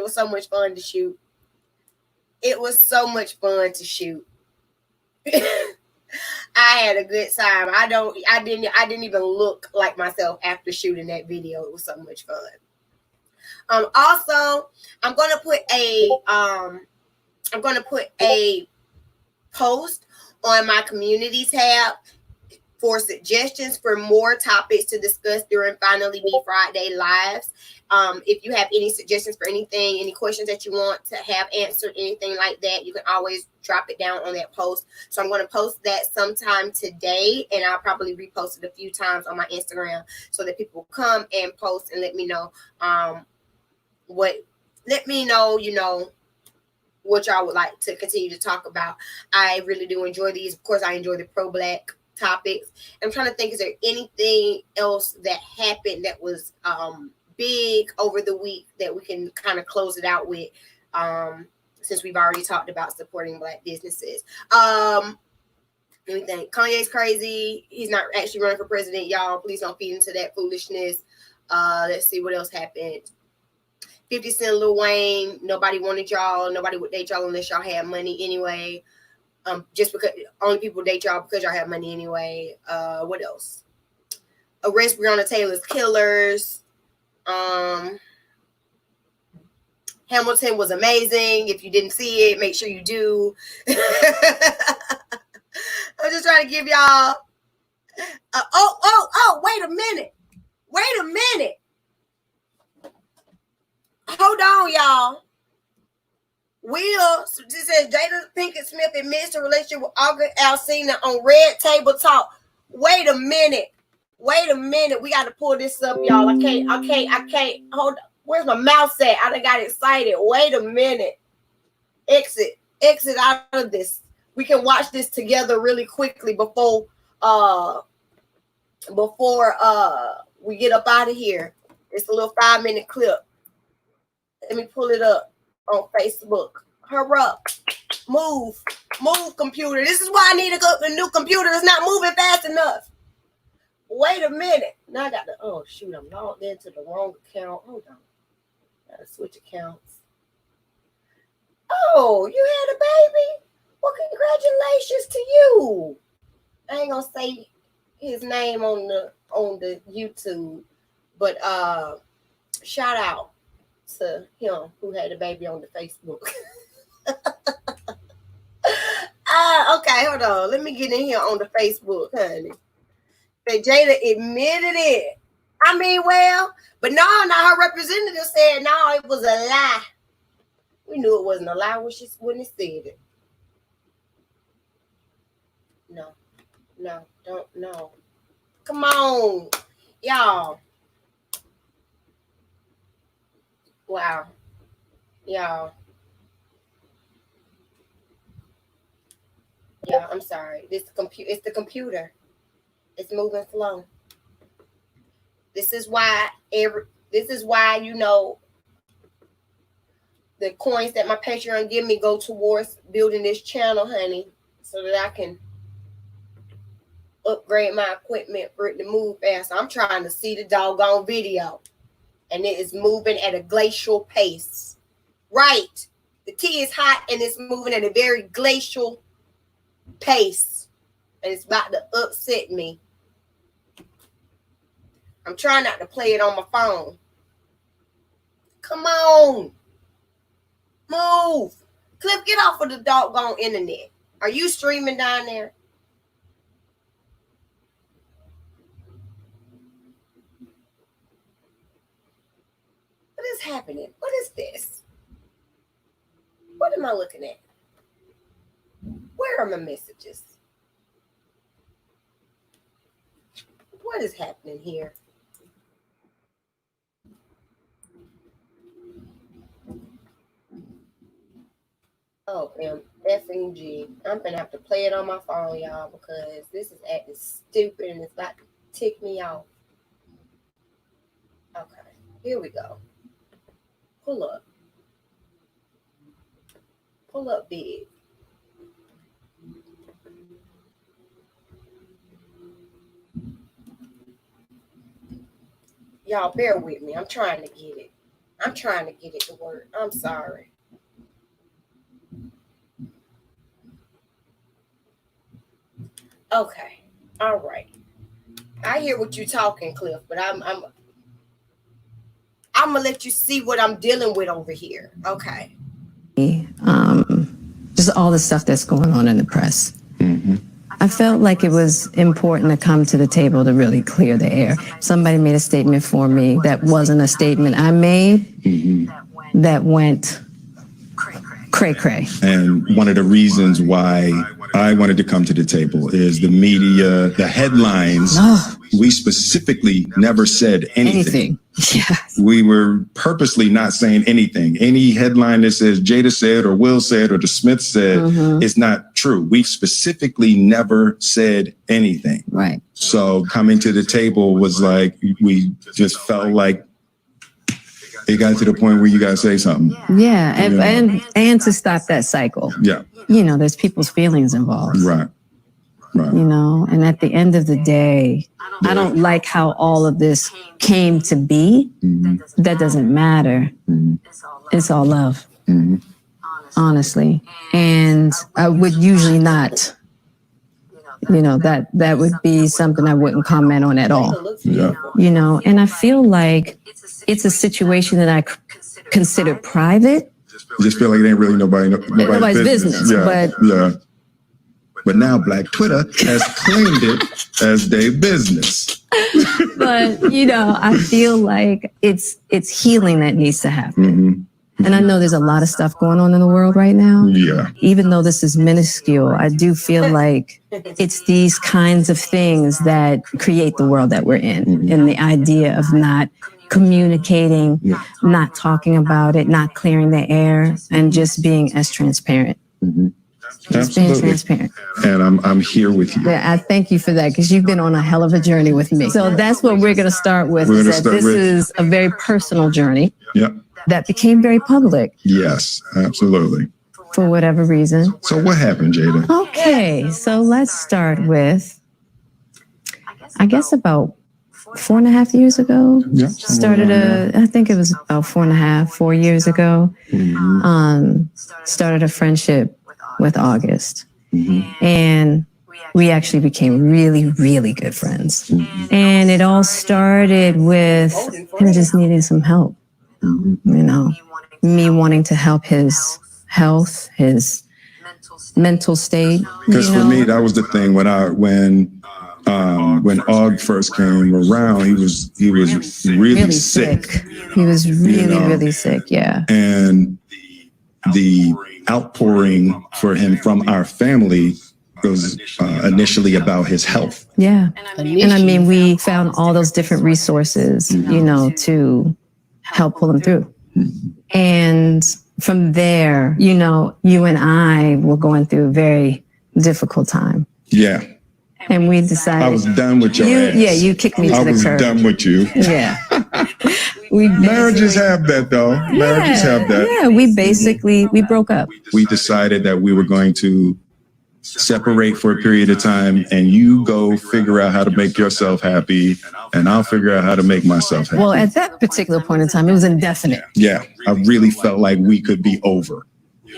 was so much fun to shoot. It was so much fun to shoot. I had a good time. I didn't even look like myself after shooting that video. It was so much fun. Also, I'm gonna put a post on my community tab for suggestions for more topics to discuss during Finally Me Friday lives. If you have any suggestions for anything, any questions that you want to have answered, anything like that, you can always drop it down on that post. So I'm going to post that sometime today, and I'll probably repost it a few times on my Instagram so that people will come and post and let me know what y'all would like to continue to talk about. I really do enjoy these. Of course, I enjoy the pro-Black topics. I'm trying to think, is there anything else that happened that was big over the week that we can kind of close it out with, since we've already talked about supporting Black businesses. Let me think. Kanye's crazy. He's not actually running for president, y'all. Please don't feed into that foolishness. Let's see what else happened. 50 Cent, Lil Wayne, nobody wanted y'all. Nobody would date y'all unless y'all had money anyway. Just because only people date y'all because y'all have money anyway. What else? Arrest Breonna Taylor's killers. Hamilton was amazing. If you didn't see it, make sure you do. I'm just trying to give y'all. Wait a minute. Hold on, y'all. Will just says Jada Pinkett Smith admits to relationship with August Alsina on Red Table Talk. Wait a minute. We got to pull this up, y'all. I can't. Hold on. Where's my mouse at? I done got excited. Wait a minute. Exit out of this. We can watch this together really quickly before we get up out of here. It's a little 5-minute clip. Let me pull it up on Facebook. Hurry up. Move, computer. This is why I need a new computer. It's not moving fast enough. Wait a minute. Now I got to, oh shoot, I'm logged into the wrong account. Hold on. Gotta switch accounts. Oh, you had a baby? Well, congratulations to you. I ain't gonna say his name on the YouTube, but shout out to him who had a baby on the Facebook. Okay, hold on. Let me get in here on the Facebook, honey. Say Jada admitted it. I mean, well, but no, her representative said no, it was a lie. We knew it wasn't a lie when it said it. No, don't know. Come on, y'all. Wow, y'all. Yeah, I'm sorry. It's the computer. It's moving slow. This is why you know the coins that my Patreon give me go towards building this channel, honey, so that I can upgrade my equipment for it to move fast. I'm trying to see the doggone video, and it is moving at a glacial pace. Right. The tea is hot and it's moving at a very glacial pace, and it's about to upset me. I'm trying not to play it on my phone. Come on. Move. Cliff, get off of the doggone internet. Are you streaming down there? What is happening? What is this? What am I looking at? Where are my messages? What is happening here? Oh, effing G. I'm gonna have to play it on my phone, y'all, because this is acting stupid and it's about to tick me off. Okay, here we go. Pull up. Pull up big. Y'all bear with me. I'm trying to get it. I'm trying to get it to work. I'm sorry. Okay. All right. I hear what you're talking, Cliff, but I'm gonna let you see what I'm dealing with over here. Okay. Just all the stuff that's going on in the press. Mm-hmm. I felt like it was important to come to the table to really clear the air. Somebody made a statement for me that wasn't a statement I made, mm-hmm. that went cray-cray. And one of the reasons why I wanted to come to the table is the media, the headlines. We specifically never said anything. Yeah. We were purposely not saying anything. Any headline that says Jada said or Will said or the Smith said mm-hmm. is not true. We specifically never said anything. Right. So coming to the table was like, we just felt like it got to the point where you got to say something. Yeah. And to stop that cycle. Yeah. You know, there's people's feelings involved. Right. Right. You know, and at the end of the day, I don't like how all of this came to be. Mm-hmm. That doesn't matter. Mm-hmm. It's all love, mm-hmm. honestly. And I would usually not, you know, that would be something I wouldn't comment on at all. Yeah. You know, and I feel like it's a situation that I consider private. Just feel like it ain't really nobody's business. Yeah. But now Black Twitter has claimed it as their business. But, you know, I feel like it's healing that needs to happen. Mm-hmm. And I know there's a lot of stuff going on in the world right now. Yeah. Even though this is minuscule, I do feel like it's these kinds of things that create the world that we're in. Mm-hmm. And the idea of not communicating, not talking about it, not clearing the air, and just being as transparent. Mm-hmm. Just being transparent. And I'm here with you. Yeah, I thank you for that because you've been on a hell of a journey with me. So that's what we're going to start with. We're gonna Is that start this with- is a very personal journey Yeah. that became very public Yes, absolutely. for whatever reason. So what happened, Jada? Okay, so let's start with, I guess about 4.5 years ago. Yeah. I think it was about 4 years ago. Started a friendship with August. And we actually became really, really good friends. And it all started with him just needing some help. You know, me wanting to help his health, his mental state. Because for me, that was the thing when Og first came around, he was really sick. He was really, know. really sick. Yeah. And the outpouring for him from our family was initially about his health. Yeah. And I mean, we found all those different resources, you know, to help pull him through. And from there, you know, you and I were going through a very difficult time. Yeah. And we decided. I was done with your ass. Yeah, you kicked me to I the was curb. done with you. Yeah. Marriages have that, though. Marriages have that. Yeah, we broke up. We decided that we were going to separate for a period of time, and you go figure out how to make yourself happy, and I'll figure out how to make myself happy. Well, at that particular point in time, it was indefinite. Yeah, I really felt like we could be over.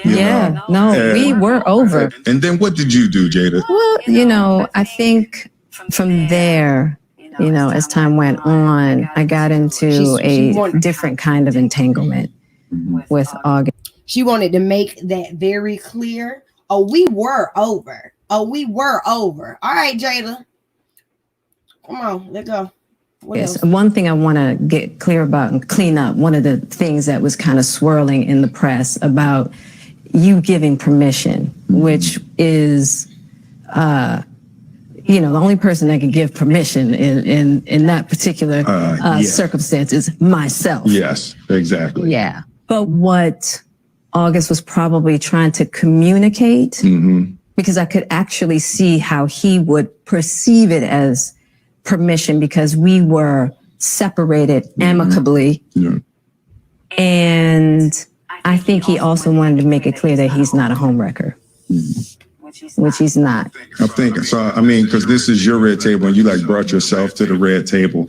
you know? No, we were over. And then what did you do, Jada? Well, you know, I think from there, you know, as time went on, I got into a different kind of entanglement with August. She wanted to make that very clear. Oh, we were over. Oh, we were over. All right, Jada. Come on, let's go. What else? One thing I want to get clear about and clean up, one of the things that was kind of swirling in the press about you giving permission, which is, you know, the only person that can give permission in that particular circumstance is myself. Yes, exactly. Yeah. But what August was probably trying to communicate, because I could actually see how he would perceive it as permission because we were separated amicably. Yeah. And I think he also wanted to make it clear that he's not a homewrecker, which he's not. I think so. I mean, because this is your red table and you like brought yourself to the red table.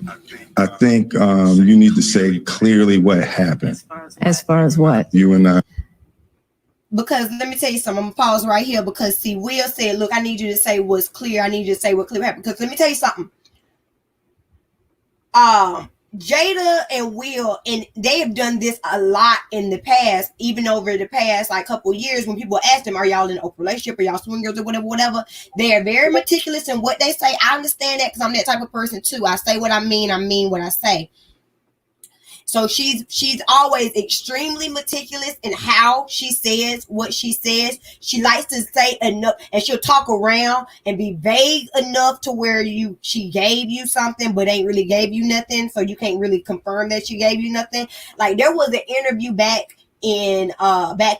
I think you need to say clearly what happened. As far as what? You and I. Because let me tell you something. I'm gonna pause right here because see, Will said, "Look, I need you to say what's clear. I need you to say what clear happened." Because let me tell you something. Jada and Will, and they have done this a lot in the past, even over the past like couple years. When people ask them, "Are y'all in an open relationship? Are y'all swingers or whatever?" They are very meticulous in what they say. I understand that because I'm that type of person too. I say what I mean what I say. So she's always extremely meticulous in how she says what she says. She likes to say enough, and she'll talk around and be vague enough to where she gave you something, but ain't really gave you nothing. So you can't really confirm that she gave you nothing. Like there was an interview back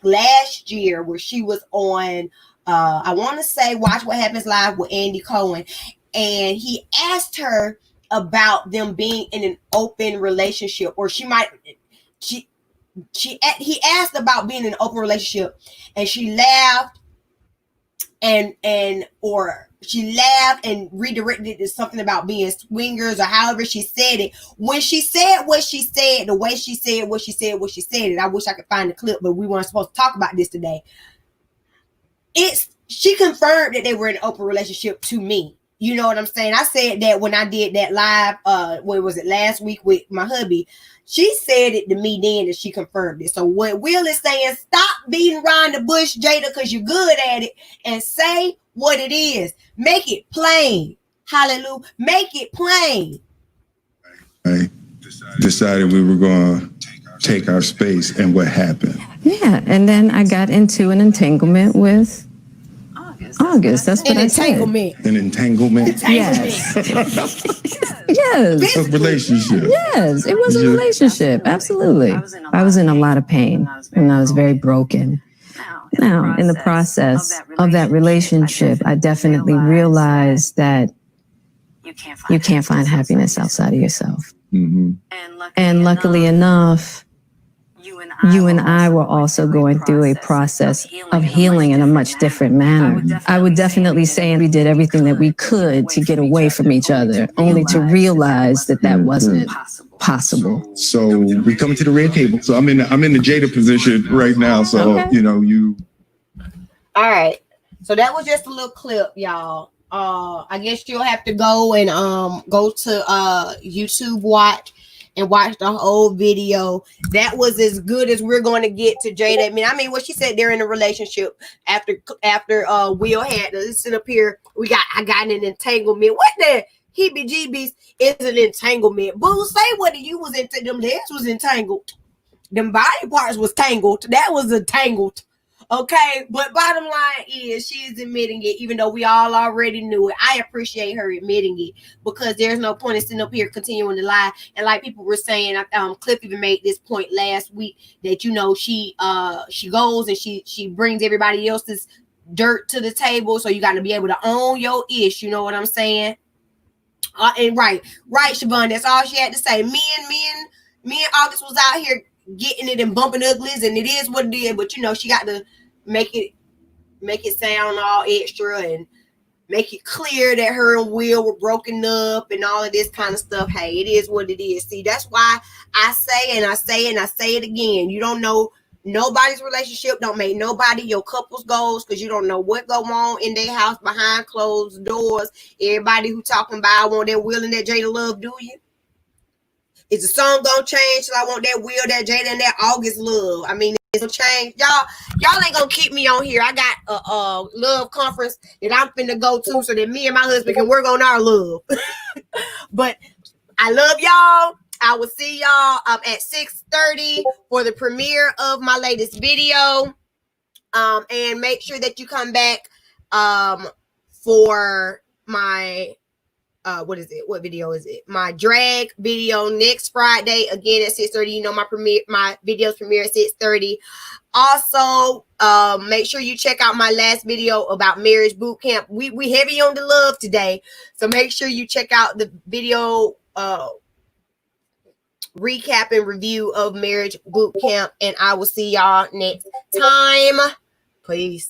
last year where she was on, I want to say Watch What Happens Live with Andy Cohen, and he asked her about them being in an open relationship, or he asked about being in an open relationship, and she laughed and redirected it to something about being swingers or however she said it. When she said what she said, the way she said what she said it, I wish I could find the clip, but we weren't supposed to talk about this today. She confirmed that they were in an open relationship to me. You know what I'm saying? I said that when I did that live, what was it, last week with my hubby. She said it to me then and she confirmed it. So what Will is saying, stop beating around the bush, Jada, because you're good at it, and say what it is. Make it plain. Hallelujah. Make it plain. I decided we were going to take our space, and what happened? Yeah, and then I got into an entanglement with August. That's what I said. An entanglement? Yes. Yes. A relationship. Yes, it was a relationship. Absolutely. I was in a lot of pain and I was very broken. Now, in the process of that relationship, I definitely realized that you can't find happiness outside of yourself. Mm-hmm. And luckily enough, you and I were also going through a process of healing in a much different manner. I would definitely say we did everything that we could to get away from each other, only to realize that that wasn't possible. So we come to the red table. So I'm in the Jada position right now. So Okay. you. All right. So that was just a little clip, y'all. I guess you'll have to go and go to YouTube watch the whole video. That was as good as we're going to get to Jada. I mean, what she said they're in a relationship after Will had to sit up here. I got an entanglement. What the heebie-jeebies is an entanglement? Boo, say what you was into. Them legs was entangled. Them body parts was tangled. That was a tangled. Okay, but bottom line is she is admitting it, even though we all already knew it. I appreciate her admitting it because there's no point in sitting up here continuing to lie. And like people were saying, Cliff even made this point last week that she goes and she brings everybody else's dirt to the table, so you got to be able to own your ish. You know what I'm saying? And right, Siobhan. That's all she had to say. Me and August was out here getting it and bumping uglies, and it is what it is. But she got to make it sound all extra and make it clear that her and Will were broken up and all of this kind of stuff. Hey, it is what it is. See, that's why I say it again. You don't know nobody's relationship. Don't make nobody your couple's goals, because you don't know what go on in their house behind closed doors. Everybody who talking about I want that Will and that Jada love, do you? Is the song gonna change till I want that Will, that Jada, and that August love? I mean, it's gonna change. Y'all ain't gonna keep me on here. I got a love conference that I'm finna go to so that me and my husband can work on our love. But I love y'all. I will see y'all at 6:30 for the premiere of my latest video. And make sure that you come back for my what video is it? My drag video next Friday, again at 6:30. My videos premiere at 6:30. Also, make sure you check out my last video about marriage boot camp. We heavy on the love today, so make sure you check out the video recap and review of marriage boot camp, and I will see y'all next time. Peace.